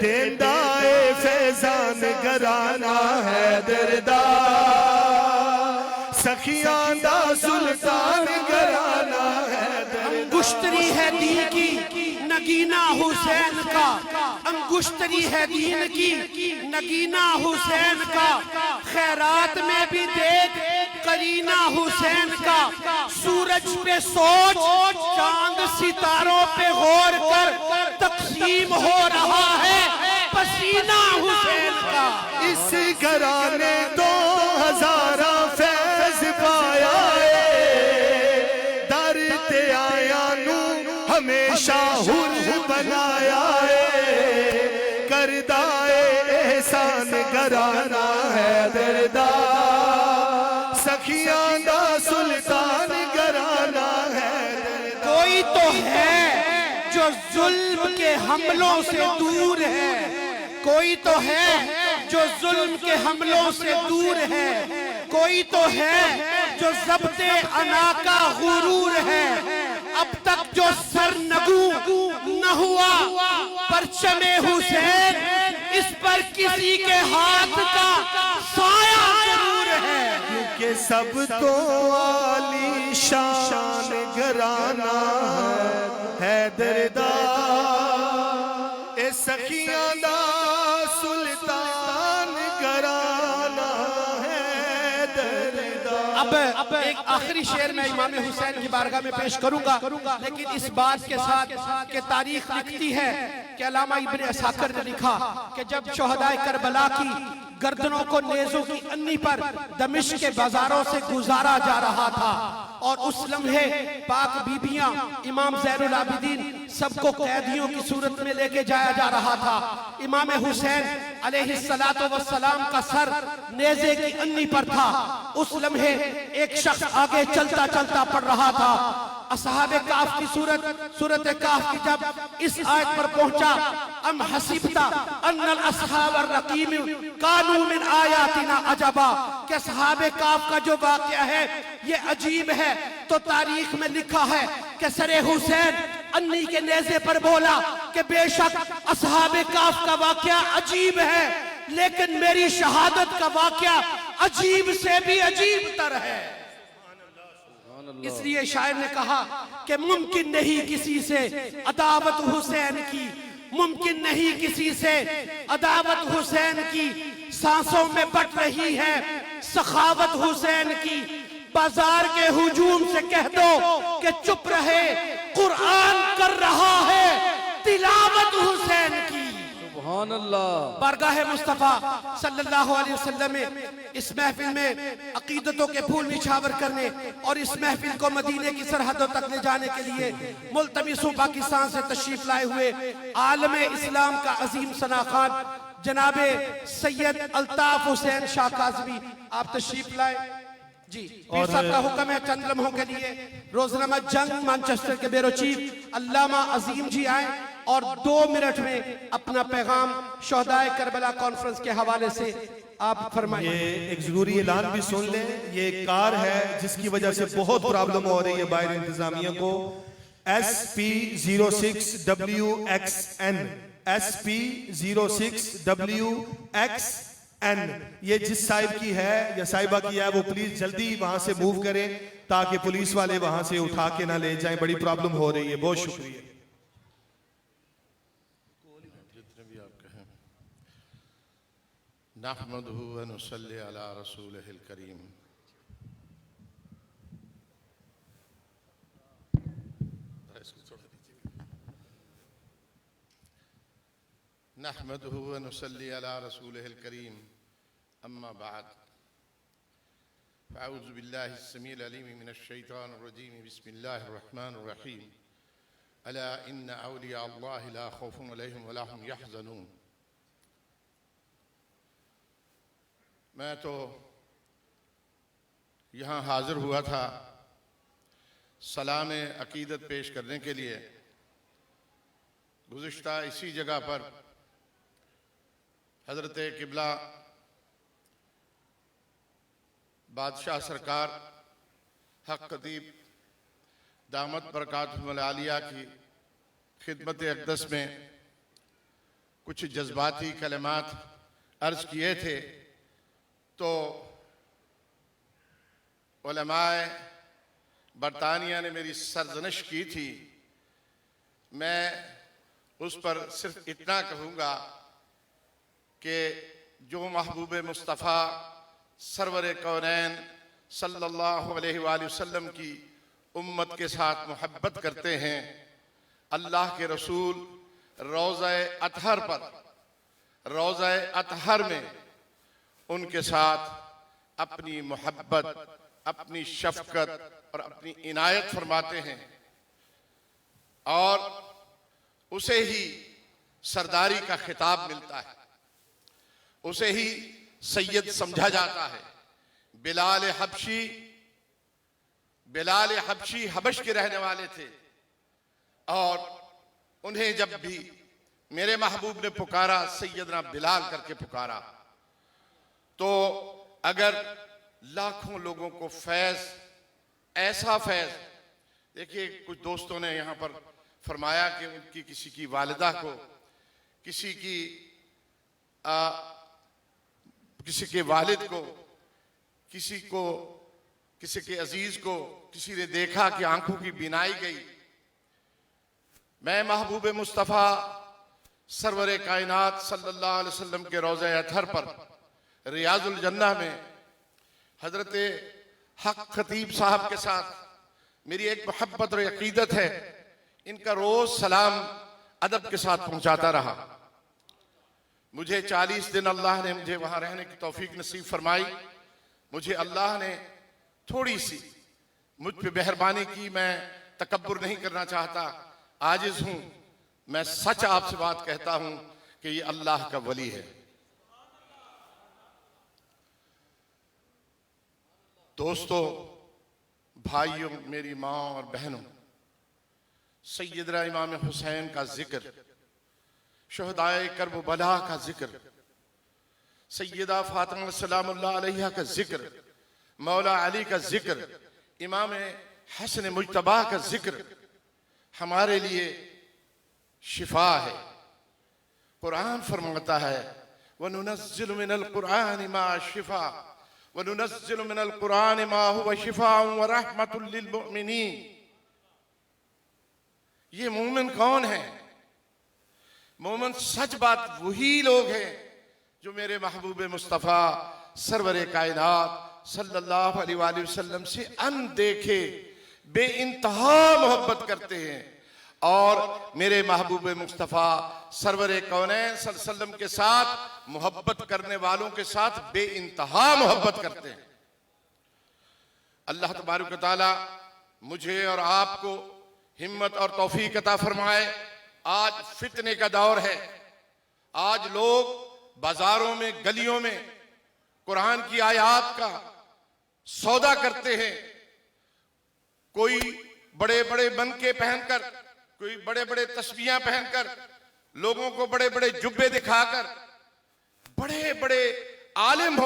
देंदा ए फैजान घराना है दरदा, सखियां दा सुल्तान घराना है दरदा। अंगुश्तरी है दीन की नगीना हुसैन का, अंगुश्तरी है दीन की नगीना हुसैन का, खैरात में भी देख करीना हुसैन का, सूरज पे सोच चांद सितारों पे गौर कर, तकसीम हो रहा है पसीना हुसैन का। इस घराने 2000 फैज पाया है, दर ते आया नू हमेशा हुर बनाया है, करदा एहसान घराना है दरदा, सखियां दा सुल्तान घराना है दरदा। कोई तो है जो जुल्म के हमलों से दूर है, कोई तो है जो जुल्म के हमलों से दूर है, कोई तो है जो ज़ब्ते अना का गुरूर है। अब तक जो सरनगू न हुआ परचमे हुसैन, इस पर किसी के हाथ का साया जरूर है। क्योंकि सब तो आली शान घराना है दरदा, ए अब एक आखिरी शेर मैं इमाम हुसैन की बारगाह में पेश करूंगा, लेकिन इस बात के साथ कि तारीख लिखती है कि अल्लामा इब्न असाकिर ने लिखा कि जब शोहदाए करबला की गर्दनों को नेज़ों की अन्नी पर दमिश्क के बाजारों से गुजारा जा रहा था और उस लम्हे पाक बीबियां इमाम ज़ैनुल आबिदीन सबको कैदियों की सूरत में लेके जाया जा रहा था। इमाम हुसैन अलैहिस्सलातु वस्सलाम का सर नेज़े की अन्नी पर था। उस लम्हे एक शख्स आगे चलता चलता पड़ रहा था। असहाबे काफ की सूरत काफ की जब इस आयत पर पहुंचा, अम हसीबता अन्नल असहाब अर्रकीम कानू मिन आयातिना अजबा, कि असहाबे काफ का जो वाक़या है ये अजीब है। तो तारीख में लिखा है कि सरे हुसैन अन्नी के नेज़े पर बोला कि बेशक असहाबे काफ का वाक़या अजीब है, लेकिन मेरी शहादत का वाक़या अजीब से भी अजीब तर है। इसलिए शायर ने कहा कि मुमकिन नहीं किसी से अदावत हुसैन की, मुमकिन नहीं किसी से अदावत हुसैन की, सांसों में बट रही है सखावत हुसैन की। बाजार के हुजूम से कह दो कि चुप रहे, कुरान कर रहा है तिलावत हुसैन की। सुभान अल्लाह। बारगाह मुस्तफा सल्लल्लाहु अलैहि वसल्लम में इस महफिल में अकीदतों के फूल निछावर करने और इस महफिल को मदीने की सरहदों तक ले जाने के लिए मुल्तमिसों पाकिस्तान से तशरीफ लाए हुए आलम इस्लाम का अजीम सनाखान जनाबे सैयद अल्ताफ हुसैन शाह काज़मी, आप तशरीफ लाए जी। पीर साहब का हुक्म है चंद लम्हों के लिए रोजनामा जंग मैनचेस्टर के ब्यूरो चीफ अल्लामा अजीम जी आए और 2 मिनट में अपना पैगाम शोहदाए करबला कॉन्फ्रेंस के हवाले से आप फरमाइए। ये एक जरूरी ऐलान भी सुन लें, ये एक कार है जिसकी वजह से बहुत प्रॉब्लम हो रही है बाहर इंतजामिया को। SP06WXN, SP06WXN, ये जिस साहिब की है या साहिबा की है वो प्लीज जल्दी वहां से मूव करें ताकि पुलिस वाले वहां से उठा के ना ले जाएं, बड़ी प्रॉब्लम हो रही है। बहुत शुक्रिया। नहमदुहु व नुसल्ली अला रसूलिहिल करीम। नहमदुहु व नुसल्ली अला रसूलिहिल करीम, अम्मा बाद, फ़अऊज़ु बिल्लाहि अस्समीइल अलीम मिनश शैतानिर रजीम, बिस्मिल्लाहिर रहमानिर रहीम, अला इन्ना औलिया अल्लाहि ला खौफुन अलैहिम व ला हुम यहज़नून। मैं तो यहाँ हाज़िर हुआ था सलाम अकीदत पेश करने के लिए। गुज़िश्ता इसी जगह पर हज़रत क़िबला बादशाह सरकार हक़ ख़तीब दामत बरकातुहुल आलिया की खिदमत अक़दस में कुछ जज्बाती कलिमात अर्ज़ किए थे, तो उलमाए बरतानिया ने मेरी सरजनिश की थी। मैं उस पर सिर्फ इतना कहूँगा कि जो महबूब मुस्तफ़ा सरवर कौनैन सल्लल्लाहु अलैहि वसल्लम की उम्मत के साथ मोहब्बत करते हैं, अल्लाह के रसूल रोज़ा अतहर पर, रोज़ा अतहर में उनके साथ अपनी मोहब्बत, अपनी शफ़क़त और अपनी इनायत फरमाते हैं और उसे ही सरदारी का खिताब मिलता है, उसे ही सैयद समझा जाता है। बिलाल हबशी हबश के रहने वाले थे और उन्हें जब भी मेरे महबूब ने पुकारा, सैयदना बिलाल करके पुकारा, तो अगर लाखों लोगों को फैज़, ऐसा फैज़, देखिए कुछ दोस्तों ने यहाँ पर फरमाया कि उनकी किसी की वालिदा को, किसी के वालिद को, किसी के अजीज को किसी ने देखा कि आंखों की बिनाई गई। मैं महबूब मुस्तफ़ा सरवर कायनात सल्लल्लाहु अलैहि वसल्लम के रोज़ा अतहर पर रियाजुल जन्नह में हज़रत हक खतीब साहब के साथ मेरी एक मोहब्बत और अकीदत है, इनका रोज सलाम अदब के साथ पहुंचाता रहा। मुझे 40 दिन अल्लाह ने मुझे वहां रहने की तौफीक नसीब फरमाई। मुझे अल्लाह ने थोड़ी सी मुझ पे मेहरबानी की। मैं तकब्बुर नहीं करना चाहता, आजिज हूं। मैं सच आपसे बात कहता हूं कि ये अल्लाह का वली है। दोस्तों, भाइयों, मेरी माँ और बहनों, सैयदना इमाम हुसैन का जिक्र, शुहदाए करबला का जिक्र, सैयदा फातिमा सलामुल्लाह अलैहा का जिक्र, मौला अली का जिक्र, इमाम हसन मुज्तबा का जिक्र हमारे लिए शिफा है। कुरान फरमाता है वनुनज़्ज़िलु मिनल कुरान मा शिफा वनुनज़्ज़िलु मिनल कुरान मा हुवा शिफाउन व रहमतुल लिल मुमिनीन। ये मोमिन कौन है? मोमिन सच बात वही लोग हैं जो मेरे महबूब मुस्तफ़ा सरवरे कायनात सल्लल्लाहु अलैहि वसल्लम से अनदेखे बेइंतहा मोहब्बत करते हैं और मेरे महबूब मुस्तफ़ा सरवरे कौनैन सल्लल्लाहु अलैहि वसल्लम के साथ मोहब्बत करने वालों के साथ बेइंतहा मोहब्बत करते हैं। अल्लाह तबारक व तआला मुझे और आपको हिम्मत और तौफीक अता फरमाए। आज फितने का दौर है। आज लोग बाजारों में, गलियों में कुरान की आयत का सौदा करते हैं। कोई बड़े बड़े बनके पहनकर, कोई बड़े बड़े तस्बीहां पहनकर, लोगों को बड़े बड़े जुब्बे दिखाकर, बड़े बड़े आलिम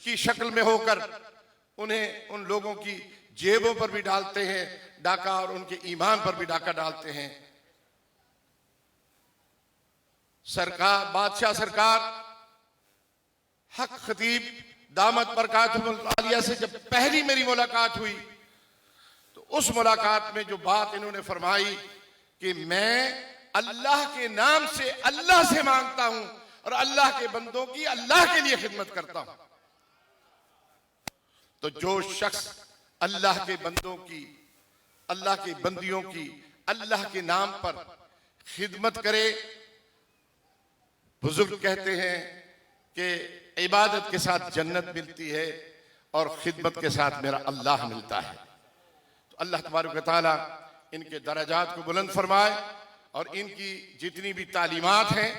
की शक्ल में होकर उन्हें उन लोगों की जेबों पर भी डालते हैं डाका और उनके ईमान पर भी डाका डालते हैं। सरकार, बादशाह सरकार हक खतीब दामत बरकातुहुल आलिया से जब पहली मेरी मुलाकात हुई तो उस मुलाकात में जो बात इन्होंने फरमाई कि मैं अल्लाह के नाम से अल्लाह से मांगता हूं और अल्लाह के बंदों की अल्लाह के लिए खिदमत करता हूं। तो जो शख्स अल्लाह के बंदों की, अल्लाह की बंदियों की अल्लाह के नाम पर खिदमत करे, बुजुर्ग कहते हैं कि इबादत के साथ जन्नत मिलती है और खिदमत के साथ मेरा अल्लाह मिलता है। तो अल्लाह तबारक व तआला इनके दराजात को बुलंद फरमाए और इनकी जितनी भी तालीमात हैं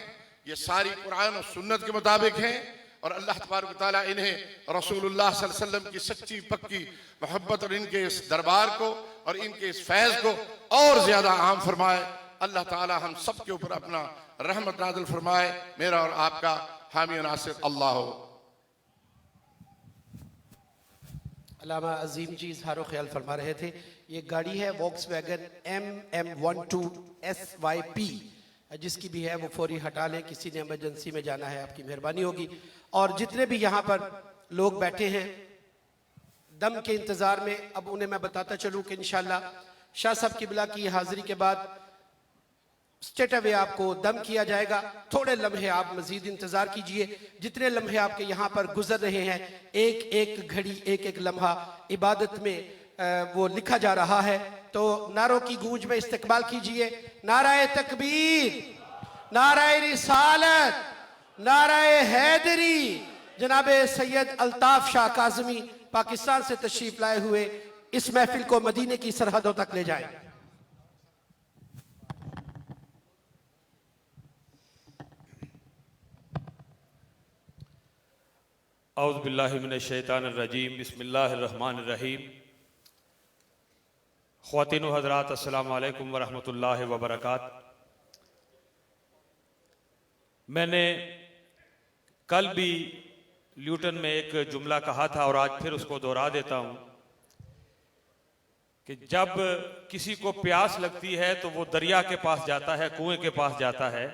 ये सारी कुरान और सुन्नत के मुताबिक हैं और अल्लाह तबारक व तआला इन्हें रसूलुल्लाह सल्लल्लाहु अलैहि वसल्लम की सच्ची पक्की मोहब्बत और इनके इस दरबार को और इनके इस फैज़ को और ज्यादा आम फरमाए। अल्लाह ताला हम सब के ऊपर अपना रहमत नाज़िल फरमाए। मेरा और आपका हामी और नासिर अल्लाह हो। अल्लामा अजीम जी इज़हार ख्याल फरमा रहे थे। ये गाड़ी है वॉक्सवैगन MM12 SYP, जिसकी भी है वो फौरी हटा लें, किसी ने इमरजेंसी में जाना है, आपकी मेहरबानी होगी। और जितने भी यहाँ पर लोग बैठे हैं दम के इंतज़ार में, अब उन्हें मैं बताता चलूँ कि इंशाअल्लाह शाह साहब किबला की हाजिरी के बाद स्ट्रेट अवे आपको दम किया जाएगा। थोड़े लम्हे आप मजीद इंतजार कीजिए। जितने लम्हे आपके यहाँ पर गुजर रहे हैं, एक एक घड़ी, एक एक लम्हा इबादत में वो लिखा जा रहा है। तो नारों की गूंज में इस्तकबाल कीजिए। नाराए तकबीर, नाराए रिसालत, नाराए हैदरी। जनाबे सैयद अल्ताफ शाह काज़मी पाकिस्तान से तशरीफ लाए हुए इस महफिल को मदीने की सरहदों तक ले जाएं। औज़ु बिल्लाहि मिनश शैतानिर रजीम, बिस्मिल्लाहिर्रहमानिर्रहीम। ख़वातीन व हज़रात, अस्सलामु अलैकुम व रहमतुल्लाहि व बरकातहू। मैंने कल भी ल्यूटन में एक जुमला कहा था और आज फिर उसको दोहरा देता हूँ कि जब किसी को प्यास लगती है तो वो दरिया के पास जाता है, कुएं के पास जाता है।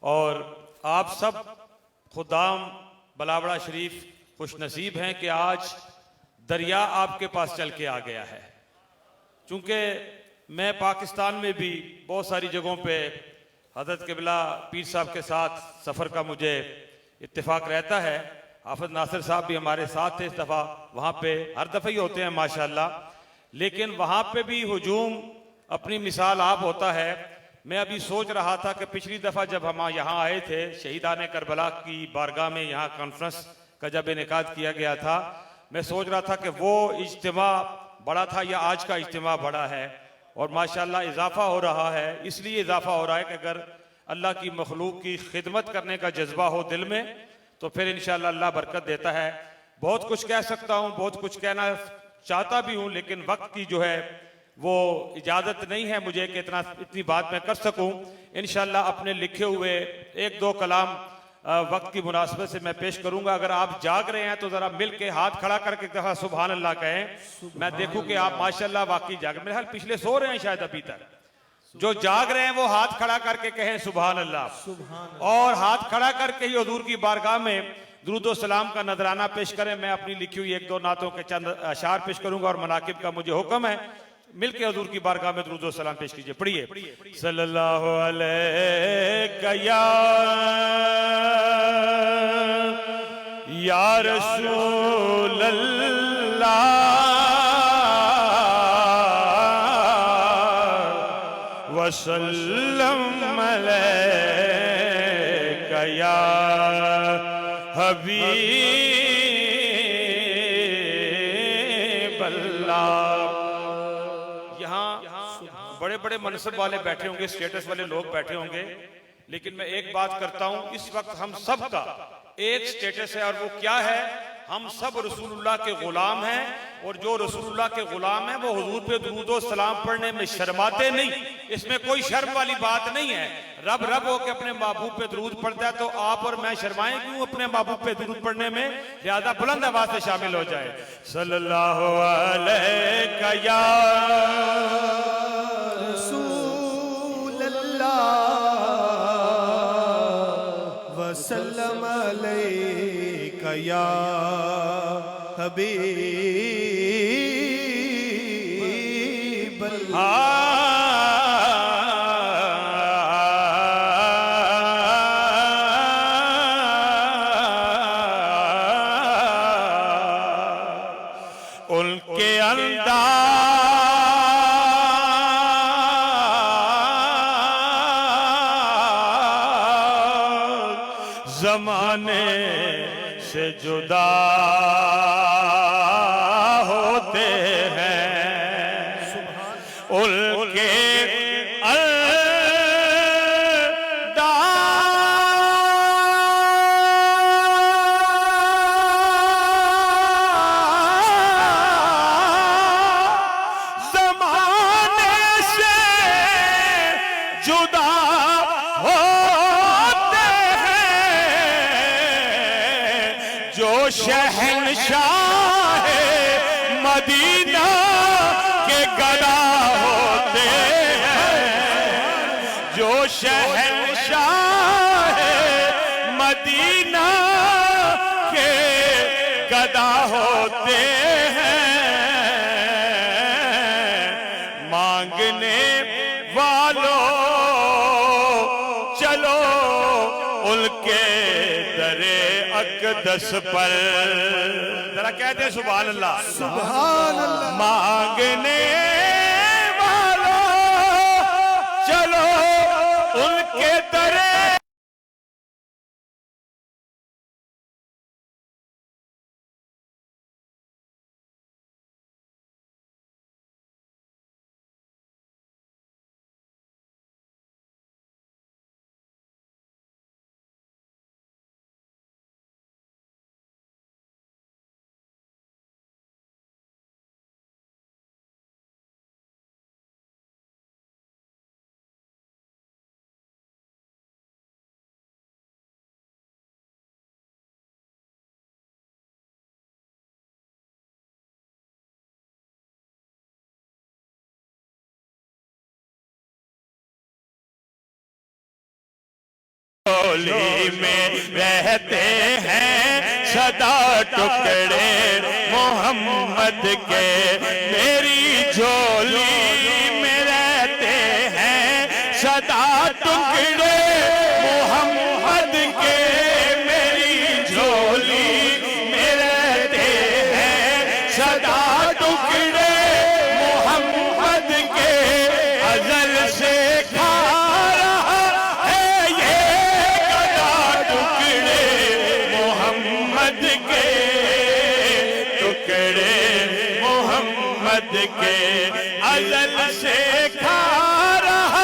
और आप सब खुदाम बलावड़ा शरीफ खुश नसीब हैं कि आज दरिया आपके पास चल के आ गया है। चूँकि मैं पाकिस्तान में भी बहुत सारी जगहों पे हज़रत क़िबला पीर साहब के साथ सफ़र का मुझे इत्तेफाक रहता है, हाफिज नासिर साहब भी हमारे साथ थे इस दफ़ा, वहाँ पे हर दफ़ा ही होते हैं माशाल्लाह, लेकिन वहाँ पे भी हुजूम अपनी मिसाल आप होता है। मैं अभी सोच रहा था कि पिछली दफ़ा जब हम यहाँ आए थे शहीदान करबला की बारगाह में, यहाँ कॉन्फ्रेंस का जब इनेकाद किया गया था, मैं सोच रहा था कि वो इज्तिमा बड़ा था या आज का इज्तिमा बड़ा है, और माशाल्लाह इजाफा हो रहा है। इसलिए इजाफा हो रहा है कि अगर अल्लाह की मखलूक की खिदमत करने का जज्बा हो दिल में तो फिर इंशाअल्लाह अल्लाह बरकत देता है। बहुत कुछ कह सकता हूँ, बहुत कुछ कहना चाहता भी हूँ, लेकिन वक्त की जो है वो इजाज़त नहीं है मुझे कि इतनी बात मैं कर सकूँ। इंशाअल्लाह अपने लिखे हुए एक दो कलाम वक्त की मुनासबत से मैं पेश करूंगा। अगर आप जाग रहे हैं तो जरा मिल के हाथ खड़ा करके एक दफा सुभान अल्लाह कहें। मैं देखूं कि आप माशाअल्लाह वाकई जाग, मेरे ख्याल पिछले सो रहे हैं शायद अभी तक, जो जाग रहे हैं वो हाथ खड़ा करके कहें सुभान अल्लाह, और हाथ खड़ा करके ही हुजूर की बारगाह में दुरूद व सलाम का नजराना पेश करें। मैं अपनी लिखी हुई एक दो नातों के चंद अशार पेश करूंगा और मनाकिब का मुझे हुक्म है। मिलके हुजूर की बारगाह में दुरूद व सलाम पेश कीजिए। पढ़िए सल्लल्लाहु अलैहि या रसूल अल्लाह वसल्लम अलैका या हबीब अल्लाह। बड़े बड़े मनसब वाले बैठे होंगे, स्टेटस वाले लोग बैठे होंगे, लेकिन मैं एक बात करता हूं, इस वक्त हम सब का एक स्टेटस है, और वो क्या है? हम सब रसूलुल्लाह के गुलाम हैं, और जो रसूलुल्लाह के गुलाम हैं वो हुजूर पे दुरूद व सलाम पढ़ने में शर्माते नहीं। इसमें कोई शर्म वाली बात नहीं है। रब रब हो के अपने महबूब पे दुरूद पढ़ता है, तो आप और मैं शर्माएं क्यों अपने महबूब पे दुरूद पढ़ने में? लिहाजा बुलंद आवाज से शामिल हो जाए। सल्लल्लाहु अलैहि या वसल्लम अलैका या हबीब अल्लाह। उनके अंदाज जमाने से जुदा होते हैं, उनके जमाने से जुदा जो शहंशाह मदीना के गदा होते हैं, जो शहंशाह मदीना के गदा होते हैं, मांगने वालों चलो उनके दरे अक़दस पर, जरा कहते हैं सुभान अल्लाह, सुभान अल्लाह। मांगने वालों चलो उनके दरे झोली में रहते हैं सदा टुकड़े मोहम्मद के, मेरी झोली में रहते हैं सदा टुकड़े मोहम्मद के, मेरी झोली सदा टुकड़े मोहम्मद के अजल से खा रहा है ये गदा टुकड़े मोहम्मद के टुकड़े मोहम्मद के अजल से खा रहा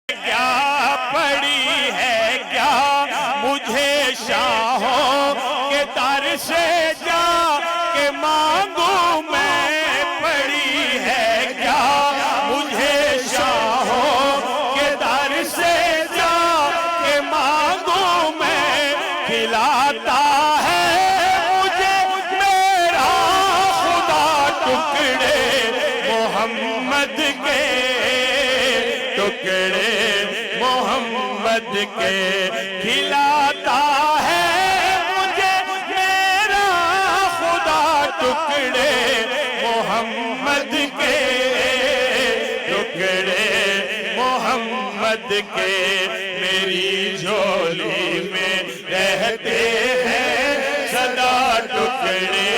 क्या पड़ी है क्या मुझे शाहों के दर से जा के मांगू मैं पड़ी है क्या मुझे शाहों के दर से जा के मांगू मैं खिलाता है मुझे मेरा खुदा टुकड़े मोहम्मद के टुकड़े मोहम्मद के खिलाता है मुझे मेरा खुदा टुकड़े मोहम्मद के टुकड़े मोहम्मद के मेरी झोली में रहते हैं सदा टुकड़े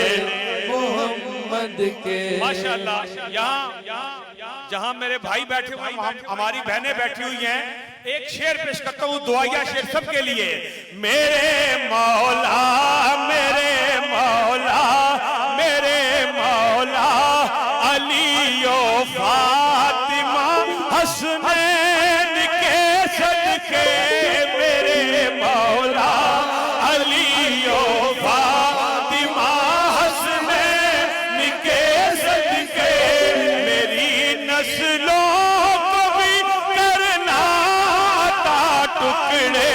मोहम्मद के। माशाल्लाह। यहाँ जहां मेरे भाई बैठे हुए हमारी बहनें बैठी हुई हैं, एक शेर पेश करता हूं, दुआया शेर सबके लिए। मेरे मौला मेरे मौला मेरे मौला अलियो फातिमा हसनैन के सदके मेरे मौला अलियो फातिमा हसनैन के सदके मेरी नस्लों को भी करना आता टुकड़े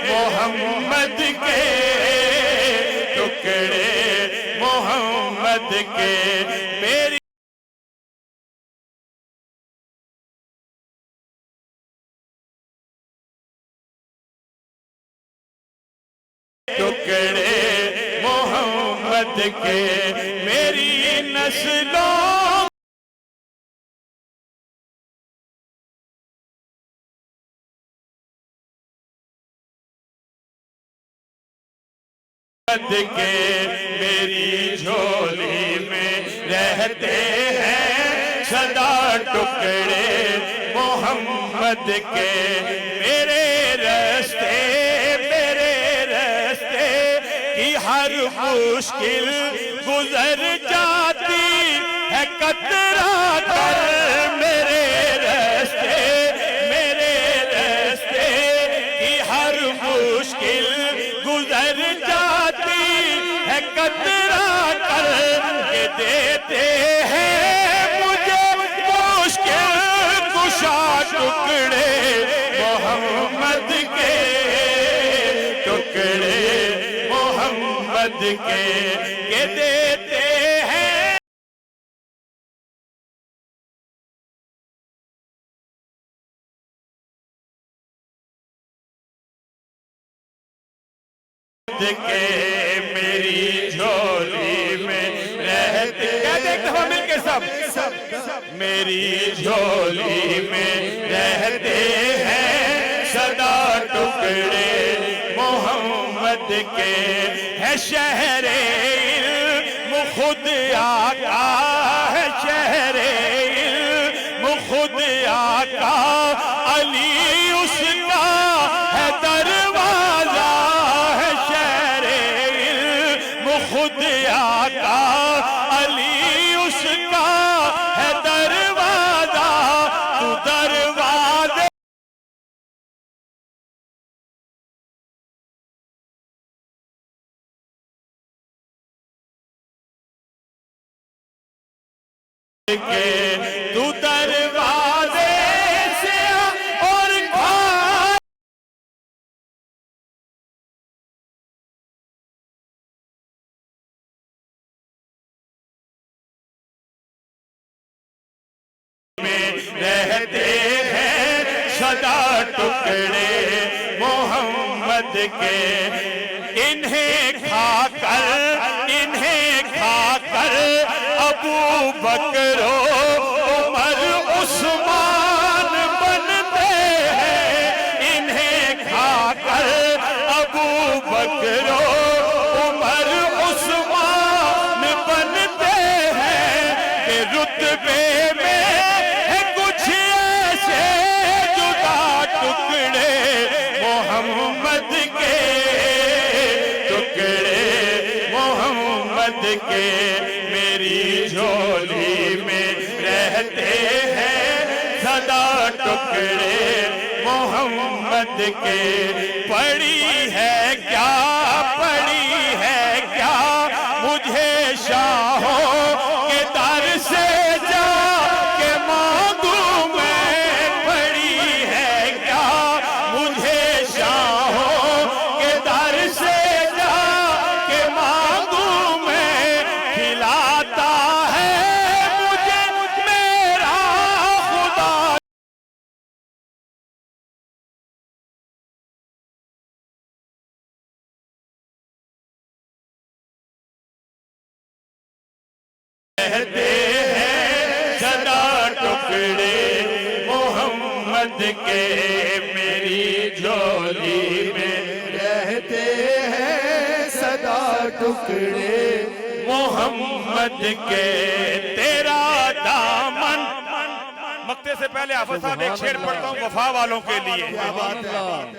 मोहम्मद के टुकड़े मोहम्मद के मेरी टुकड़े मोहम्मद के मेरी नस्लों के मेरी झोली में रहते हैं सदा टुकड़े मोहम्मद के मेरे रास्ते की हर मुश्किल गुजर जाती है कतरा कर मेरे रास्ते की हर मुश्किल गुजर जाती है कतरा कर के देते हैं मुझे मुश्किल कुशा टुकड़े मोहम्मद के टुकड़े मोहम्मद के देते हैं के मेरी झोली में रहते कहते एक दफा मिलके सब मेरी झोली में रहते हैं सदा टुकड़े मोहम्मद के है शहरे इल्म खुद आका है शहरे इल्म खुद आका अली उसका है दरवाजा है शहरे इल्म खुद आका अली उसका है दरवाजा तू दरवाजा रहते हैं सदा टुकड़े मोहम्मद के। इन्हें खाकर अबू बकर उमर उस्मान बनते हैं। इन्हें खाकर अबू बकर उमर उस्मान बनते हैं कि रुतबे में है कुछ ऐसे जुदा टुकड़े मोहम्मद के, टुकड़े मोहम्मद के। मेरी झोली में रहते हैं सदा टुकड़े मोहम्मद के। पड़ी है क्या मुझे शाहों के दर से जा के मांगू मैं। पड़ी है क्या मुझे शाहों के दर से जा के मांगू मैं। खिलाता है मुझे मेरा खुदा। रहते हैं सदा टुकड़े मोहम्मद के। मेरी झोली में रहते हैं सदा टुकड़े मोहम्मद के। तेरा दामन। मक्ते से पहले हाफिज साहब एक शेर पढ़ता हूँ वफा वालों के लिए।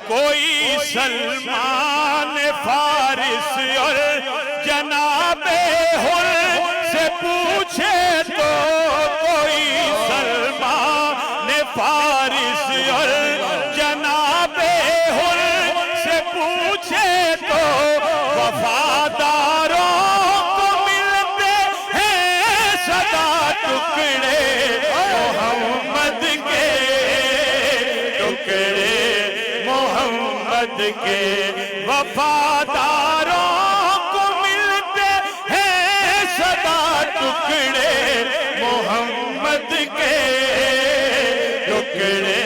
कोई सलमान फारिस और जनाबे हुल से पूछे तो, कोई सलमान फारिस और जनाबे हुल से पूछे तो, वफादारों को मिलते हैं सदा टुकड़े मोहम्मद के, टुकड़े मोहम्मद के। वफादारों को मिलते हैं सदा टुकड़े मोहम्मद के, टुकड़े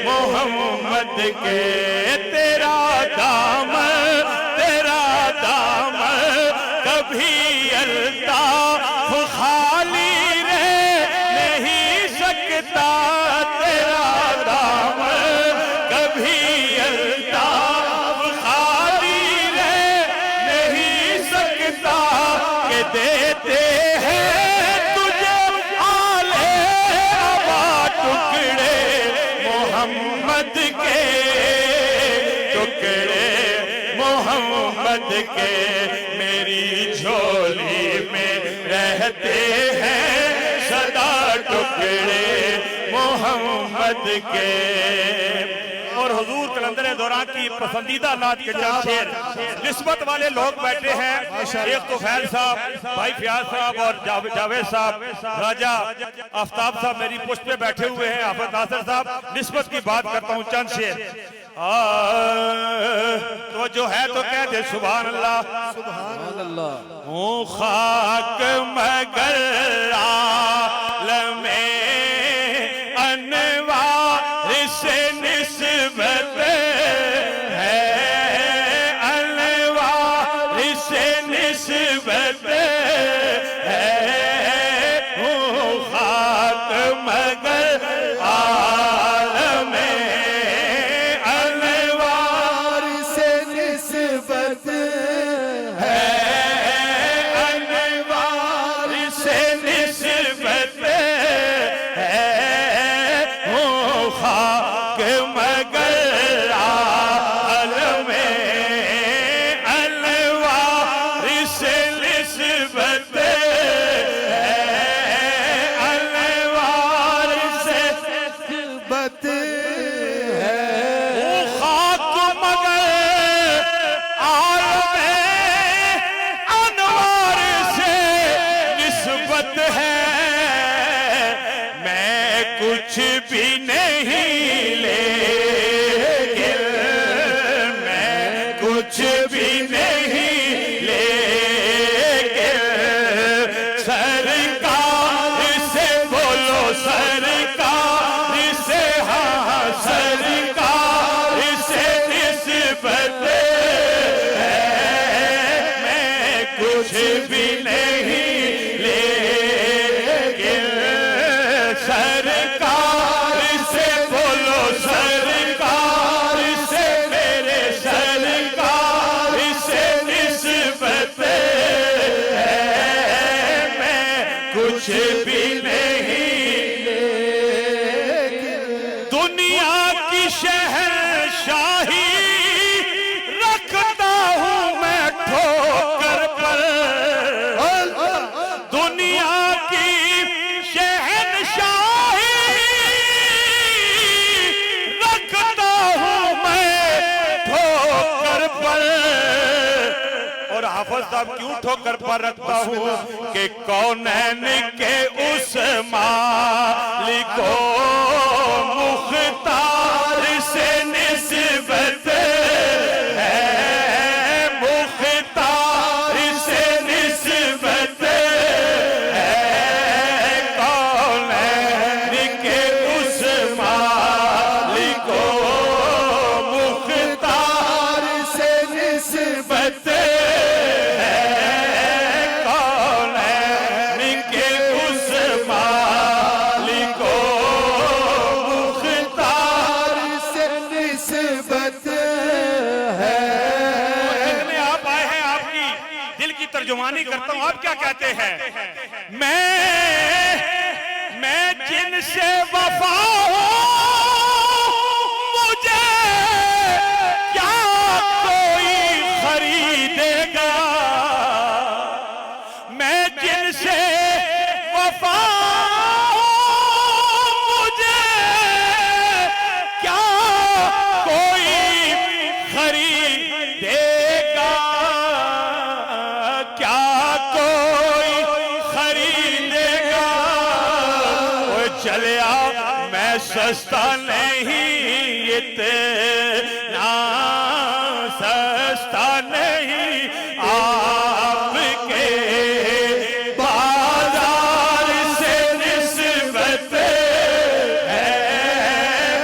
मोहम्मद के। तेरा दामन कभी अल्ताफ खाली रह नहीं सकता। तेरा दामन कभी अल्ताफ खाली रह नहीं सकता। के देते हैं तुझे आले अबा टुकड़े मोहम्मद के, टुकड़े मोहम्मद के। मेरी झोली में रहते हैं सदा टुकड़े मोहम्मद के। और हुजूर कलंदर दौरान की पसंदीदा नात के चंद शेर निस्बत वाले लोग बैठे हैं। एक तो फैल साहब, भाई फयाज साहब और जावेद साहब, राजा आफ्ताब साहब मेरी पुष्ट पे बैठे हुए हैं। हाफिज नासिर साहब, निस्बत की बात करता हूँ चंद शेर। तो जो है तो कह दे सुभान अल्लाह। हूँ खाक मगर आलमे अनवार से निस्बत है, अनवार से निस्बत है। हूँ खाक मगर आलमे अनवार से निस्बत है, अनवार से निस्बत है। हूँ खाक मगर आलमे अनवार से निस्बत है, अनवार से निस्बत है। हूँ खाक मगर आलमे अनवार से निस्बत है। मैं कुछ भी नहीं लेकिन, मैं कुछ भी नहीं लेकिन सरकार से बोलो सरकार शाही रखता हूं मैं ठोकर पर, दुनिया की शहनशाही रखता हूं मैं ठोकर पर। और हाफिज साहब क्यों ठोकर पर रखता हूं कि कौनैन के उस मालिक को मुख्तार से निस्बत है, मुख्तार से निस्बत है, कौनैन के उस मालिक को मुख्तार से निस्बत है, कौनैन के उस मालिक को मुख्तार से निस्बत है। जितने आप आए हैं आपकी दिल की तर्जुमानी करता हूं, आप क्या कहते हैं? मैं जिनसे वफा हूं, मुझे क्या कोई खरीदेगा? मैं जिनसे वफा हूं, मुझे क्या कोई खरीदेगा? क्या कोई खरीदेगा? वो चलिया मैं सस्ता नहीं, इतना सस्ता नहीं, आपके बाजार से निस्बत है,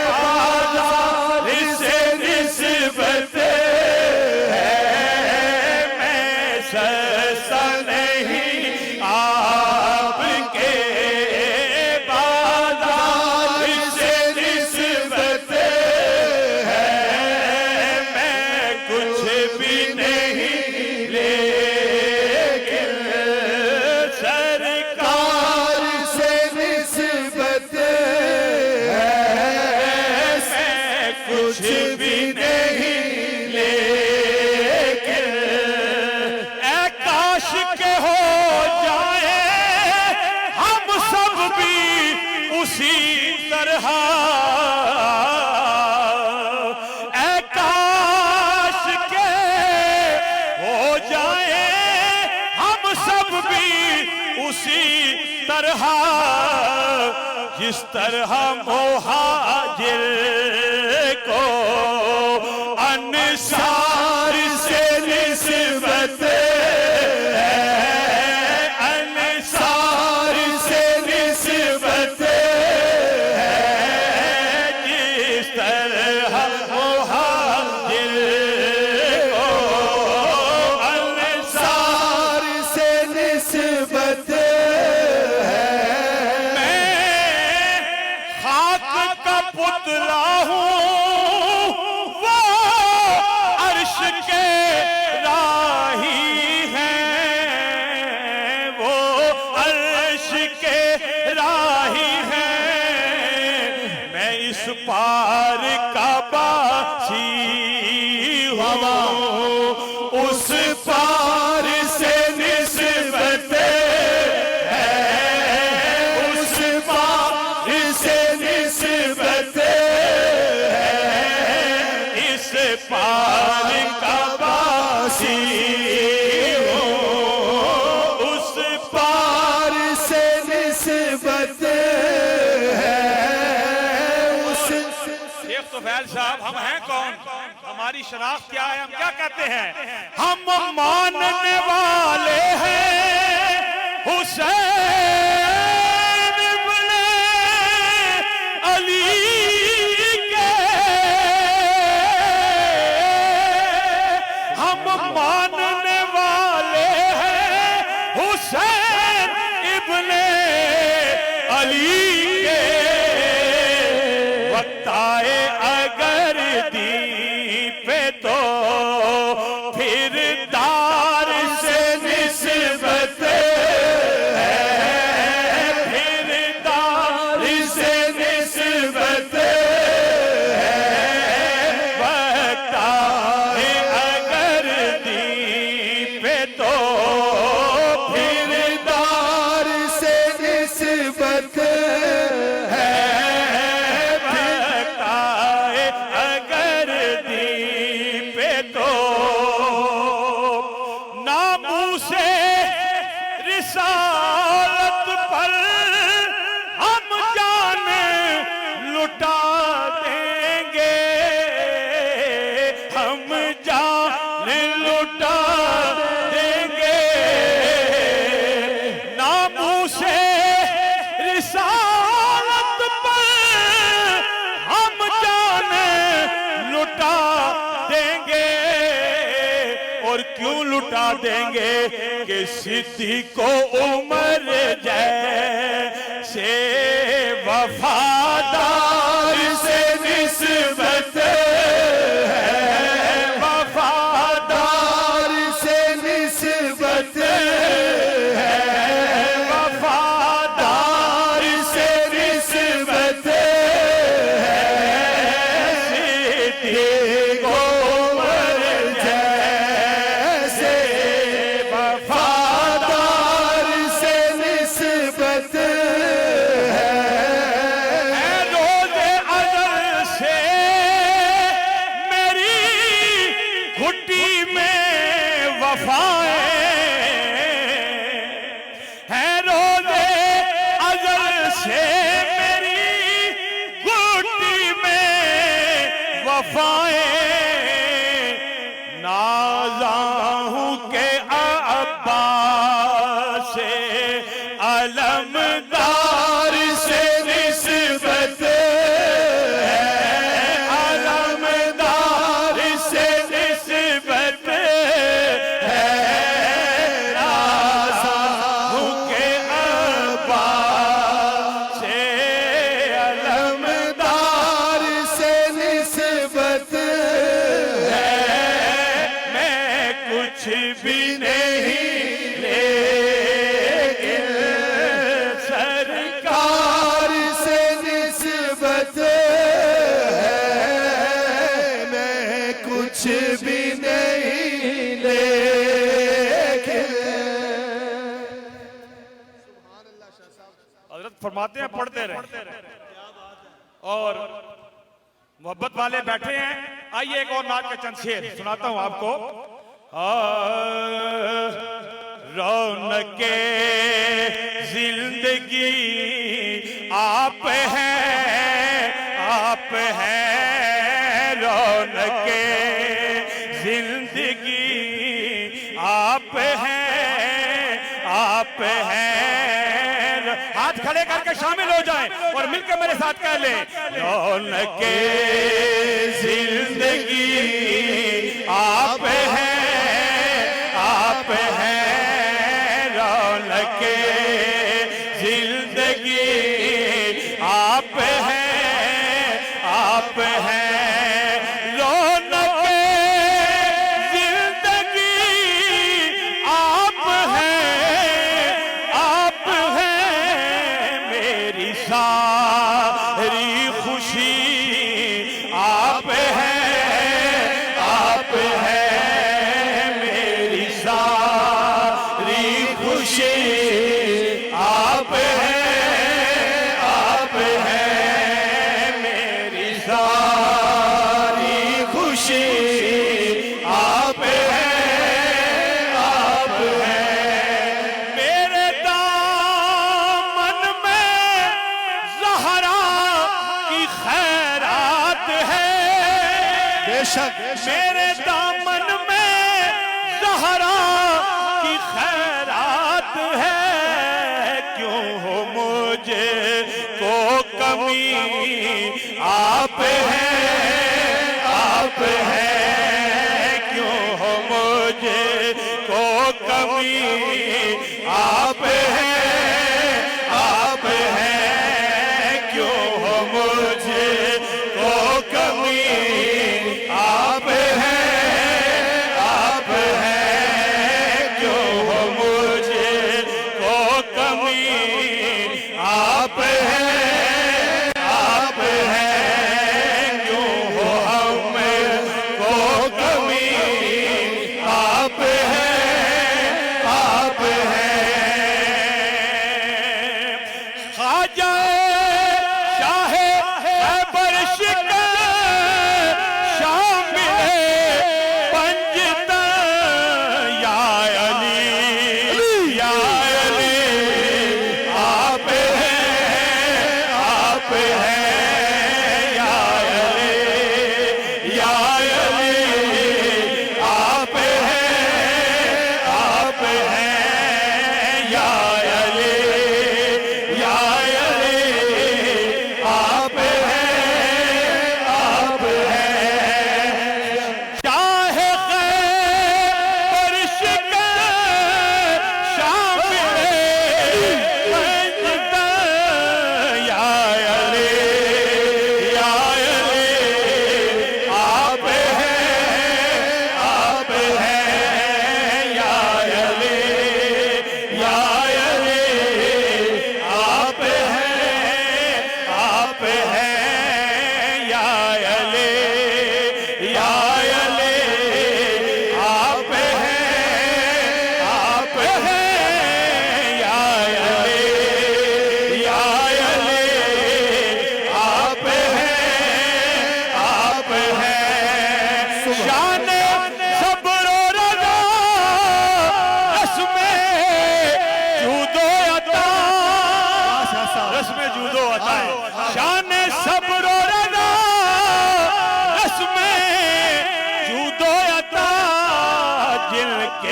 बाजार से निस्बत है, मैं सस्ता नहीं, आपके बाजार से निस्बत है, मैं कुछ भी नहीं लेकिन सरकार से निस्बत है, मैं कुछ भी नहीं लेकिन ऐ काश के हो जाए हम सब भी उसी तरह, ऐ काश के हो जाए हम सब भी उसी तरह, जिस तरह मुहाजिर को अंसार से निस्बत है, अंसार से निस्बत है, जिस तरह मुहाजिर को अंसार से निस्बत है। मैं खाक का पुतला हूँ, वो अर्श के राही हैं, वो अर्श के राही हैं, मैं इस पार का बासी हूँ, उस पार से निस्बत है, उस पार से निस्बत है, इस पार का बासी हूँ, उस पार से निस्बत है, उस शेख तुफैल साहब हम हैं कौन? हमारी शनाख्त क्या है? हम क्या कहते हैं? हम मानने वाले हैं हुसैन इब्ने अली के, हम मानने वाले हैं हुसैन इब्ने अली के। वक्त आए अगर दीप तो फिर दार से निस्बत है, फिर दार से निस्बत है, देंगे कि सिद्दीक को उमर जैसे वफादार से निस्बत है, वफादार से निस्बत है, वफादार से निस्बत है, सिद्दीक को उमर जैसे वफादार से निस्बत है। रोज़े अज़ल से मेरी घुट्टी में वफाएं हैं, रोज़े अज़ल से मेरी घुट्टी में वफाएं, नाज़ा हूँ के अब्बास से अलमदार से निस्बत है, अलमदार से निस्बत है, नाज़ा हूँ के अब्बास से अलमदार से निस्बत है। मैं कुछ भी नहीं लेकिन सरकार से निस्बत है, मैं कुछ भी नहीं लेकिन। हज़रत फरमाते हैं पढ़ते रहे और मोहब्बत वाले बैठे हैं। आइए एक और नात के चंद शेर सुनाता हूं आपको। रौनके जिंदगी आप हैं, आप हैं, रौनके जिंदगी आप हैं, आप हैं। हाथ खड़े करके शामिल हो जाएं और मिलकर मेरे साथ कह लें, रौनके जिंदगी आप हैं, आप हैं, रौनके जिंदगी आप हैं, आप हैं, रौनके जिंदगी आप हैं, आप हैं, मेरी सारी खुशी आप हैं, आप हैं, मेरी सारी खुशी आप हैं, आप हैं, मेरी सारी खुशी आप हैं, आप हैं। मेरे दामन में ज़हरा की खैरात है, बेशक मेरे दामन में ज़हरा की खैरात है, क्यों हो मुझे को कमी आप हैं, आप हैं, क्यों हो मुझे को कमी आप हैं, आप हैं, क्यों हो मुझे को कमी आप हैं, आप हैं, क्यों हो मुझे को कमी आप हैं, आप हैं, क्यों हो हमें को कमी आप हैं, आप हैं। ख्वाजा शाहे खैबर शिकन शामिल पंजतन, या अली, या अली, आप हैं, आप हैं, या अली, या अली, आप हैं, आप हैं, या अली, या अली, आप हैं,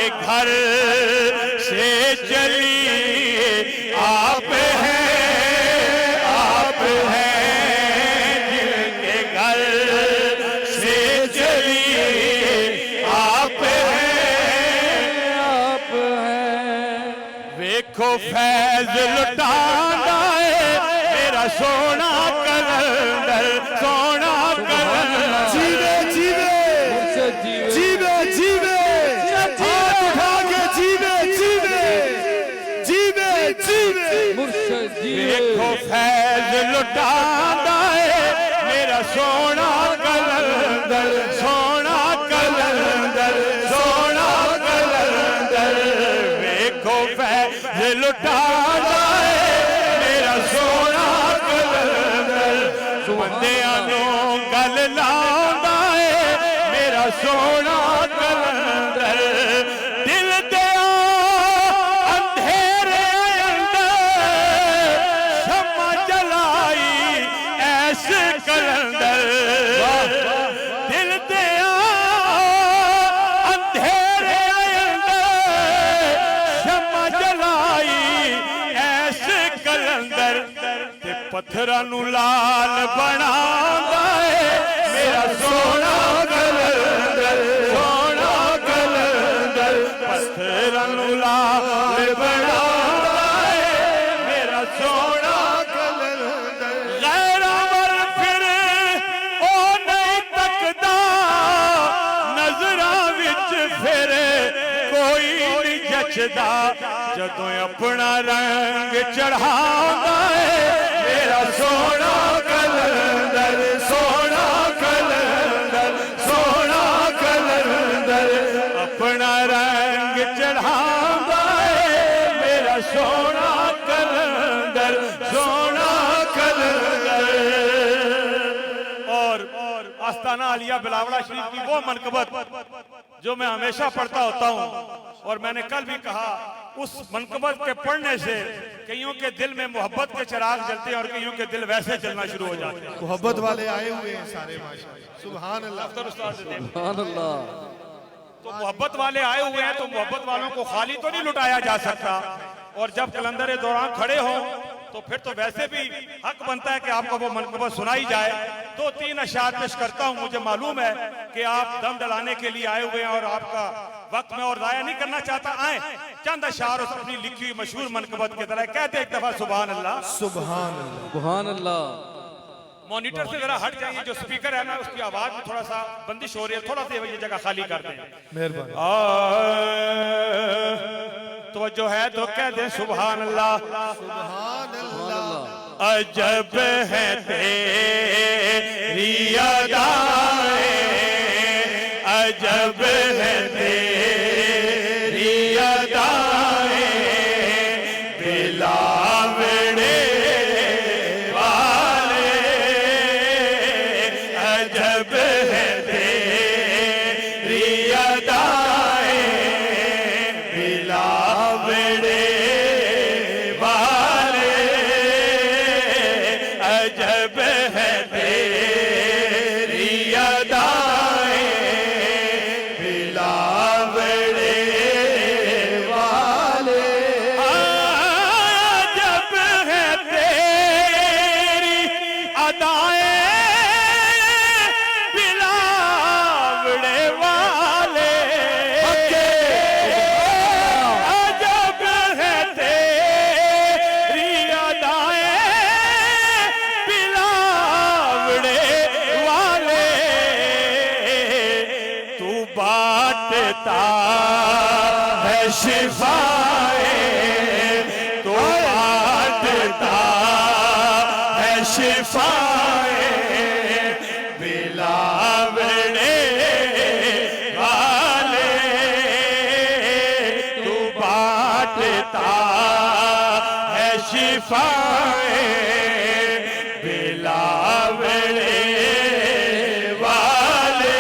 घर से चली आप हैं जिनके घर से चली आप हैं। वेखो फैज लुटाना है मेरा सोना कलंदर, सोना कलंदर। जीवे जीवे जीवे जीवे हाथ उठा के जीवे जीवे जीवे जीवे देखो फैज लुटाना है मेरा सोना कलंदर, सोना कलंदर, सोना कलंदर। देखो फैज लुटाना है मेरा सोना कलंदर, बंदियां नूं गल लांदा है मेरा सोना कलंदर। दिल दिया अंधेरे अंदर शम्मा जलाई ऐस कलंदर, दिल दिया अंधेरे अंदर शम्मा जलाई ऐस कलंदर। ते पत्थरां नूं लाल बनांदा है मेरा सोना कलंदर, सोना कलंदर। पत्थरां नूं लाल बनांदा है मेरा सोना कलंदर। गैरां वल फिर ओ नहीं तकदा नज़रां विच फिर कोई नहीं जचदा, जदों अपना रंग चढ़ांदा है मेरा सोना कलंदर, सोना कलंदर, सोना कलंदर। अपना रंग चढ़ांदा है मेरा सोना कलंदर, सोना कलंदर। और आस्ताना आलिया बिलावड़ा शरीफ की वो मनकबत जो मैं हमेशा पढ़ता होता हूँ, और मैंने कल भी कहा उस मनकबत के पढ़ने से कईयों के दिल में मोहब्बत के चिराग जलते हैं और कईयों के दिल वैसे जलना शुरू हो जाते हैं। मोहब्बत वाले आए हुए हैं सारे माशाअल्लाह, सुभान अल्लाह। तो मोहब्बत वाले आए हुए हैं तो मोहब्बत वालों को खाली तो नहीं लुटाया जा सकता, और जब कलंदर दौरान खड़े हो तो फिर तो वैसे भी हक बनता है कि आपको वो मनकबत सुनाई जाए। 2-3 अशआर पेश करता हूँ। मुझे मालूम है कि आप दम डलाने के लिए आए हुए हैं और आपका वक्त में और जाया नहीं करना चाहता। आए चंद अशआर अपनी लिखी हुई मशहूर मनकबत की तरह कहते एक दफा सुभान अल्लाह, सुभान अल्लाह। सुभान अल्लाह। मॉनिटर से जरा हट जाइए, जो स्पीकर है ना उसकी आवाज में थोड़ा सा बंदिश हो रही है, थोड़ा सा ये जगह खाली कर दें। मेहरबानी। तो जो है तो कह दे सुभान अल्लाह, सुभान अल्लाह। अजब है तेरी अदाएं, अजब है तेरी अदाएं, बिलावड़े वाले। अजब है तेरी अदाएं, बिलावड़े वाले। अजब है तेरी अदाएं, बिलावड़े वाले। अजब है तेरी अदाएं, बिलावड़े वाले। अजब है तेरी अदाएं, बिलावड़े वाले। तू बांटता है शिफाएं, तू बांटता है शिफाएं, बिलावड़े वाले। तू बांटता है शिफाएं, बिलावड़े वाले।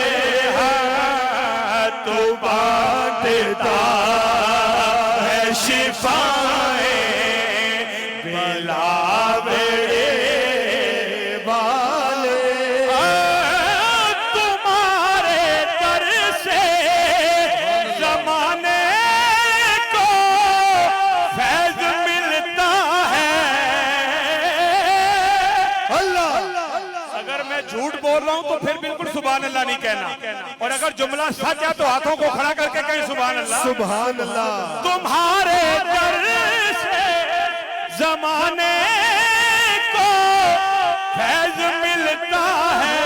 हाँ, तू बांटता है शिफाएं, बिलावड़े वाले। तुम्हारे दर से ज़माने झूठ बोल रहा हूं तो फिर बिल्कुल सुभान अल्लाह नहीं कहना, और अगर जुमला सच है तो हाथों को खड़ा करके कहें सुभान अल्लाह। सुभान अल्लाह। तुम्हारे दर से जमाने को फैज मिलता है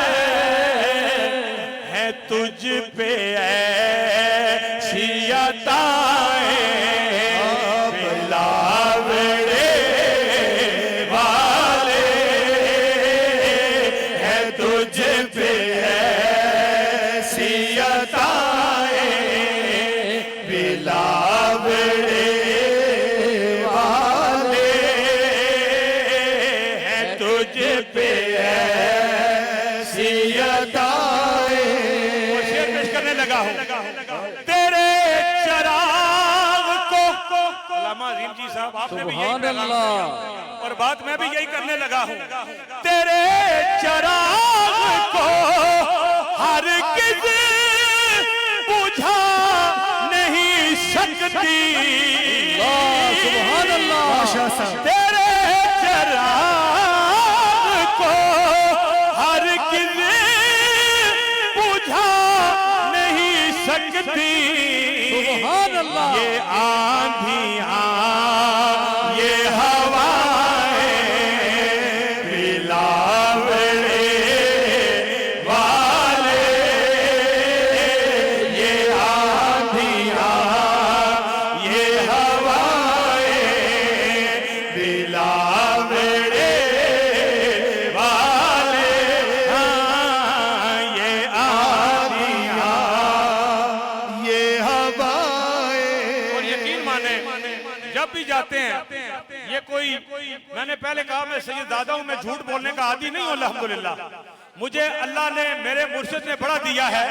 तुझ पे ऐसी अताएं बिलावड़े वाले हैं, तुझ पे ऐसी अताएं बिलावड़े वाले हैं, तुझ पे ऐसी अताएं। और शेर पेश करने लगा हूं, तेरे चराग को अल्लामा अजीम जी साहब आपने भी यही कहा और बात मैं भी यही करने लगा हूं, तेरे चराग को हर किस बुझा नहीं सकती। सुभान अल्लाह। तेरे चराग को हर किस बुझा नहीं सकती। सुभान अल्लाह। ये आंधियां ये हवाएं बिलावड़े वाले, ये आंधियां ये हवाएं बिलावड़े वाले, हाँ, ये आंधियां ये हवाएं। और यकीन माने जब भी जाते हैं ये कोई, मैंने पहले कहा मैं सैयद दादा हूं, मैं झूठ बोलने का आदी नहीं हूं अल्हम्दुलिल्लाह। मुझे अल्लाह ने, मेरे मुर्शिद ने बड़ा दिया है,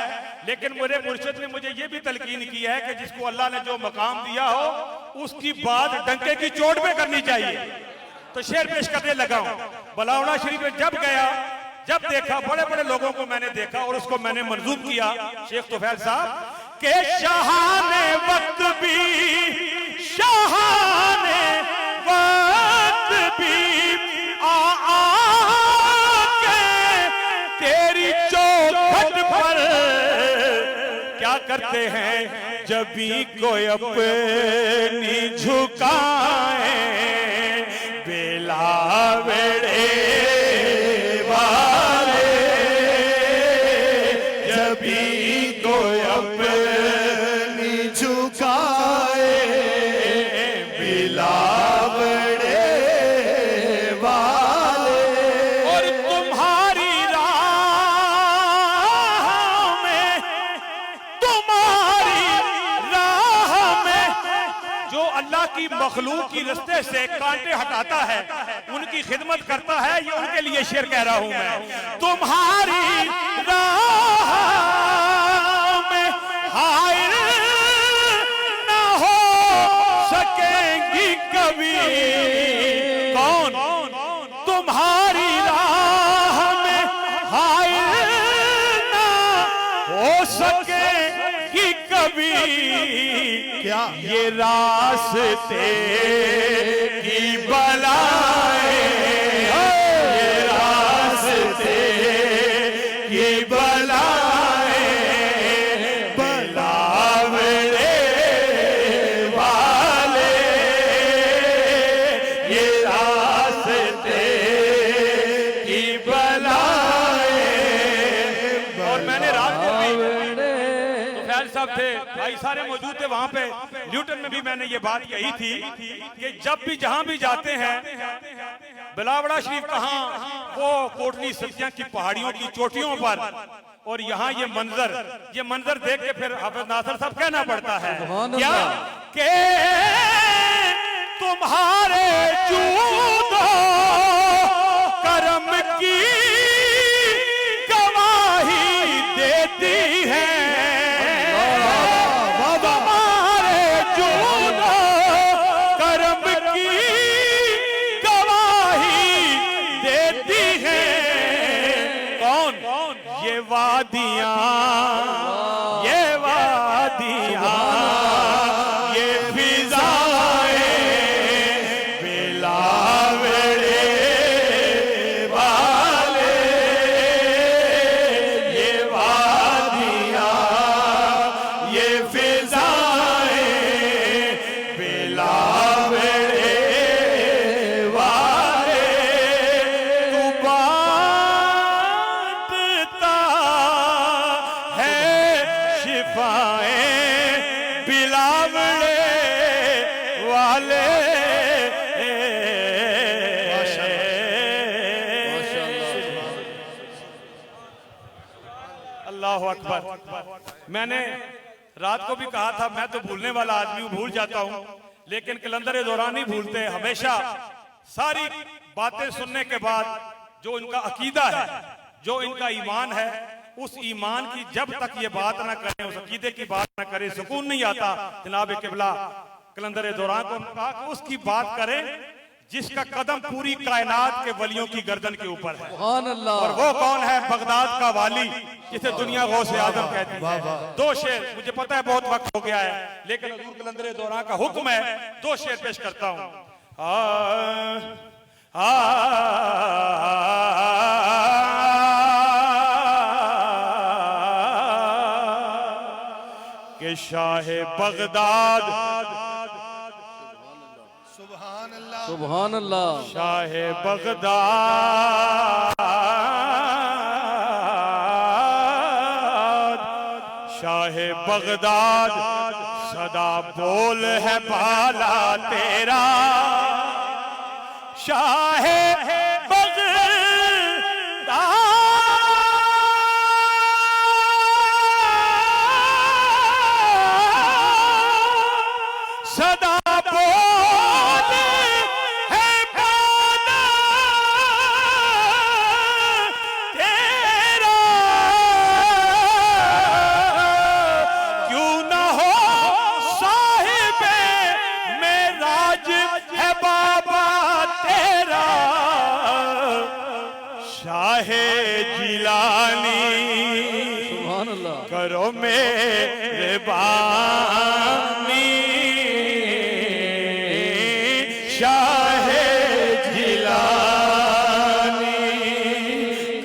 लेकिन मेरे मुर्शिद ने मुझे ये भी तलकीन की है कि जिसको अल्लाह ने जो मकाम दिया हो उसकी बात डंके की चोट पे करनी चाहिए। तो शेर पेश करने लगा हूं। बलावड़ा शरीफ में जब गया, जब देखा, बड़े बड़े लोगों को मैंने देखा और उसको मैंने मंजूम किया शेख तुफैल साहब के शाहाने वक्त भी, शाहाने वक्त भी आ के तेरी चौखट पर क्या करते हैं, जब भी कोई अपनी झुकाए बिलावड़े वाले, जब भी कोई अपनी झुकाए बिलावड़े वाले। और तुम्हारी राह में जो अल्लाह की मखलूक की रास्ते से कांटे हटाता है उनकी खिदमत करता है, ये उनके लिए शेर कह रहा हूं मैं। तुम्हारी राह में हायर ना हो सकेंगी कभी कौन, तुम्हारी राह में हायर ना हो सकेंगी कभी क्या ये रास्ते की बलाएं, ये रास्ते की बलाएं बिलावड़े वाले, ये रास्ते की बलाएं। और मैंने रात को भी, तो ख्याल साहब थे, भाई सारे मौजूद थे वहां पे, न्यूटन में भी मैंने ये बात कही थी कि जब भी जहां भी जाते हैं, बिलावड़ा शरीफ कहां, वो कोटली सब्जियां की पहाड़ियों की चोटियों पर, और यहाँ ये मंजर देख के फिर हाफिज नासिर साहब कहना पड़ता है क्या कि तुम्हारे जूदो करम की गवाही देती है, तुम्हारे जूदो करम की गवाही देती है। कौन? ये वादियां, ये वादियां, ये फिजाएं बिलावड़े वाले, अल्लाह अकबर। मैंने रात को भी कहा था मैं तो भूलने वाला आदमी हूं, भूल जाता हूं, लेकिन कलंदर दौरान नहीं भूलते। हमेशा सारी बातें सुनने के बाद जो इनका अकीदा है, जो इनका ईमान है, उस ईमान की जब तक ये बात ना करें, उस अकीदे की बात ना करें, सुकून नहीं आता। जनाब किबला कलंदर दौरान को कहा कि उसकी बात करें जिसका कदम पूरी कायनात के वलियों की गर्दन के ऊपर है। सुभान अल्लाह। और वो कौन है? बगदाद का वाली, जिसे दुनिया गौसे आजम कहती है। दो शेर, मुझे पता है बहुत वक्त हो गया है, लेकिन हुजूर कलंदर दौरान का हुक्म है, दो शेर पेश करता हूं। कि शाह बगदाद, सुभान अल्लाह, सुभान अल्लाह। शाह बगदाद, शाह बगदाद सदा बोल है बाला तेरा। शाह सदा बोल है बाला तेरा। क्यों न हो साहिबे मेराज है बाबा तेरा। शाहे जिलानी सुभान अल्लाह। करो मेरे बानी। शाहे जिलानी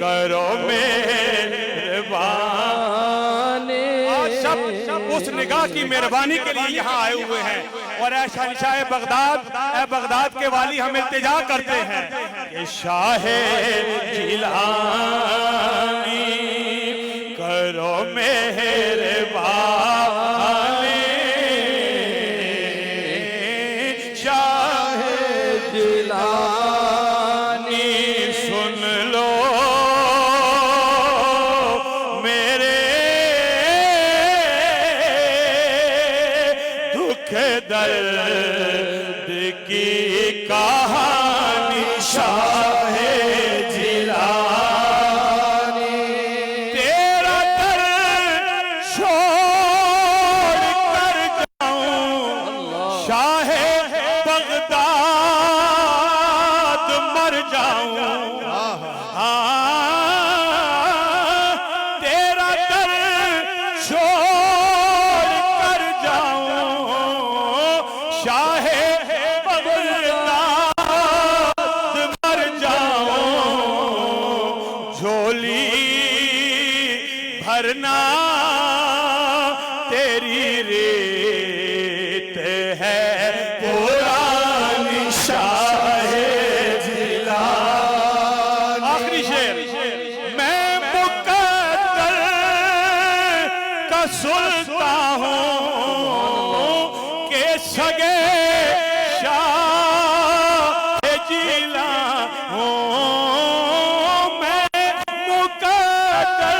करो मेरे बानी। सब उस निगाह की मेहरबानी के लिए यहाँ आए हुए हैं। और ऐ शहंशाह बगदाद, ऐ बगदाद के वाली हम इल्तिजा करते हैं कि शाहे जिलानी करो मेहरबानी। शाहे जिलानी सुन लो मेरे दुख दर्द की कहानी। शाहे जिलानी तेरा दर छोड़ कर जाऊं। शाहे बगदाद मर जाऊं। तेरा दर छोड़ कर जाऊं। शाहे बगदाद मर जाऊं। झोली भरना तेरी रीत है पुरानी। शाहे जिलानी आखिरी शेर। मैं मुकद्दर का सुल्तान हूँ के सगे शाह जिला हूँ। मैं मुकद्दर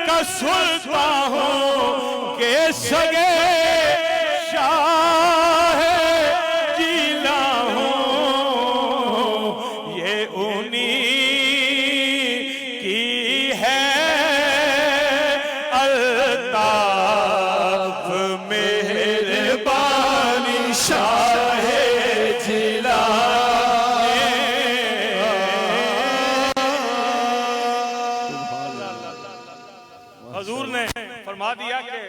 का सुल्तान हूँ के सगे शाह जिला हूँ। ये उन्हीं की है अल्ताफ मेहरबानी। शाहे जिलानी हजूर ने फरमा दिया कि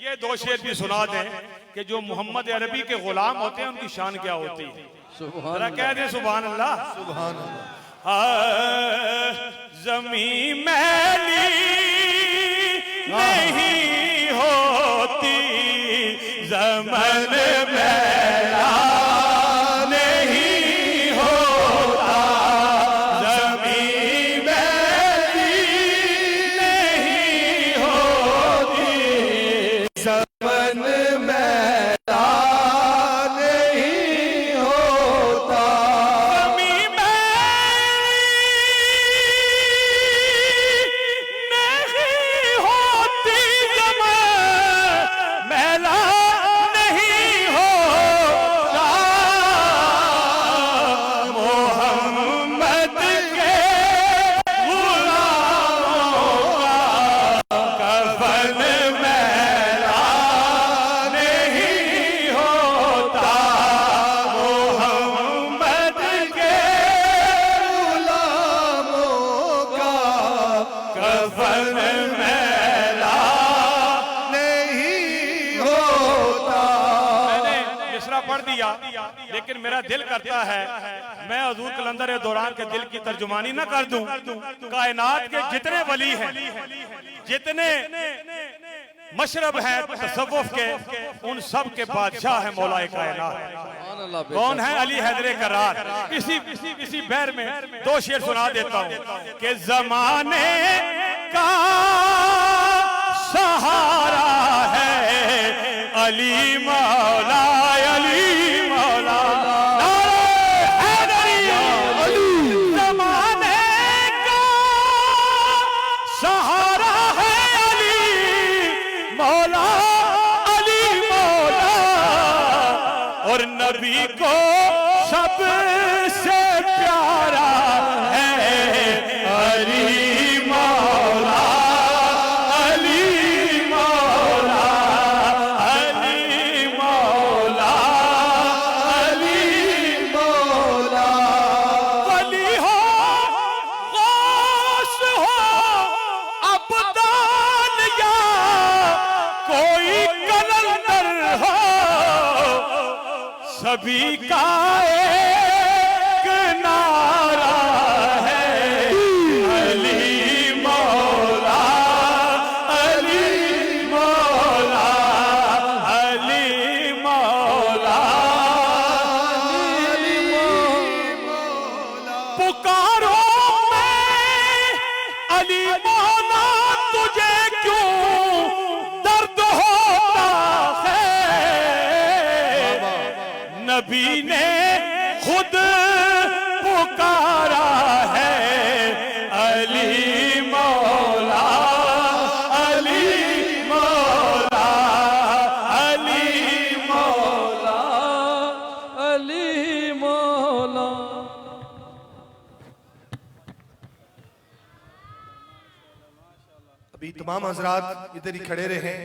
ये दो शेर भी सुना दें कि जो मोहम्मद अरबी के गुलाम होते हैं उनकी शान क्या होती है। जरा कह दें सुभान अल्लाह। सुभान अल्लाह। ज़मीं मैली नहीं होती, ज़मन मैला नहीं होता। ज़मीं मैली नहीं होती, ज़मन मैला नहीं होता। ज़मीं मैली नहीं कफन मैला नहीं होता। मैंने मिसरा पढ़ दिया, लेकिन मेरा दिल करता है मैं हुजूर कलंदर दौरान के दिल की तर्जुमानी ना कर दूं। कायनात के जितने वली हैं, जितने मशरब हैं तसव्वुफ के, उन सब के बादशाह है मौलाए कायनात। कौन है? अली हैदर करार। इसी बैर में दो शेर सुना देता हूं कि जमाने का सहारा है अली मौला, अली मौला, जमाने का सहारा है अली मौला, अली मौला। और नबी को सबसे प्यारा है अली मौला, अली मौला, अली मौला, अली मौला। वली हो, गौस हो, अब्दाल या कोई कलंदर हो, सभी का एक नारा है अली मौला, अली मौला, अली मौला, अली मौला। पुकारो मैं अली मौला तुझे क्यों दर्द होता है, नबी ने खुद पुकारा है अली मौला, अली मौला, अली मौला, अली मौला। अभी तमाम हजरात इधर ही खड़े रहे।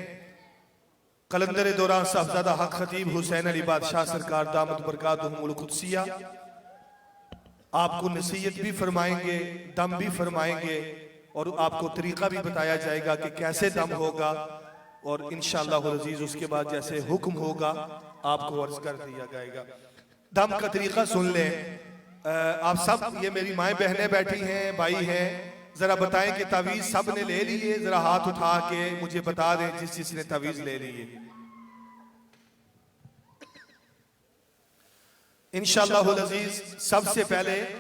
कलंदर दौरान साहबजादा हक खतीब हुसैन अली बादशाह सरकार दामद बरकातुहुमुल कुद्सिया आपको नसीहत भी फरमाएंगे, दम भी फरमाएंगे, और आपको तरीका भी बताया जाएगा कि कैसे दम होगा। और इंशाअल्लाह अज़ीज़ उसके बाद जैसे हुक्म होगा आपको अर्ज कर दिया जाएगा। दम का तरीका सुन लें। आप सब, ये मेरी माएँ बहनें बैठी हैं, भाई हैं, जरा बताएं कि तावीज सब ने ले लिए। जरा हाथ उठा के मुझे बता दें जिस जिसने तावीज ले ली है। इंशाअल्लाह अज़ीज़ सबसे पहले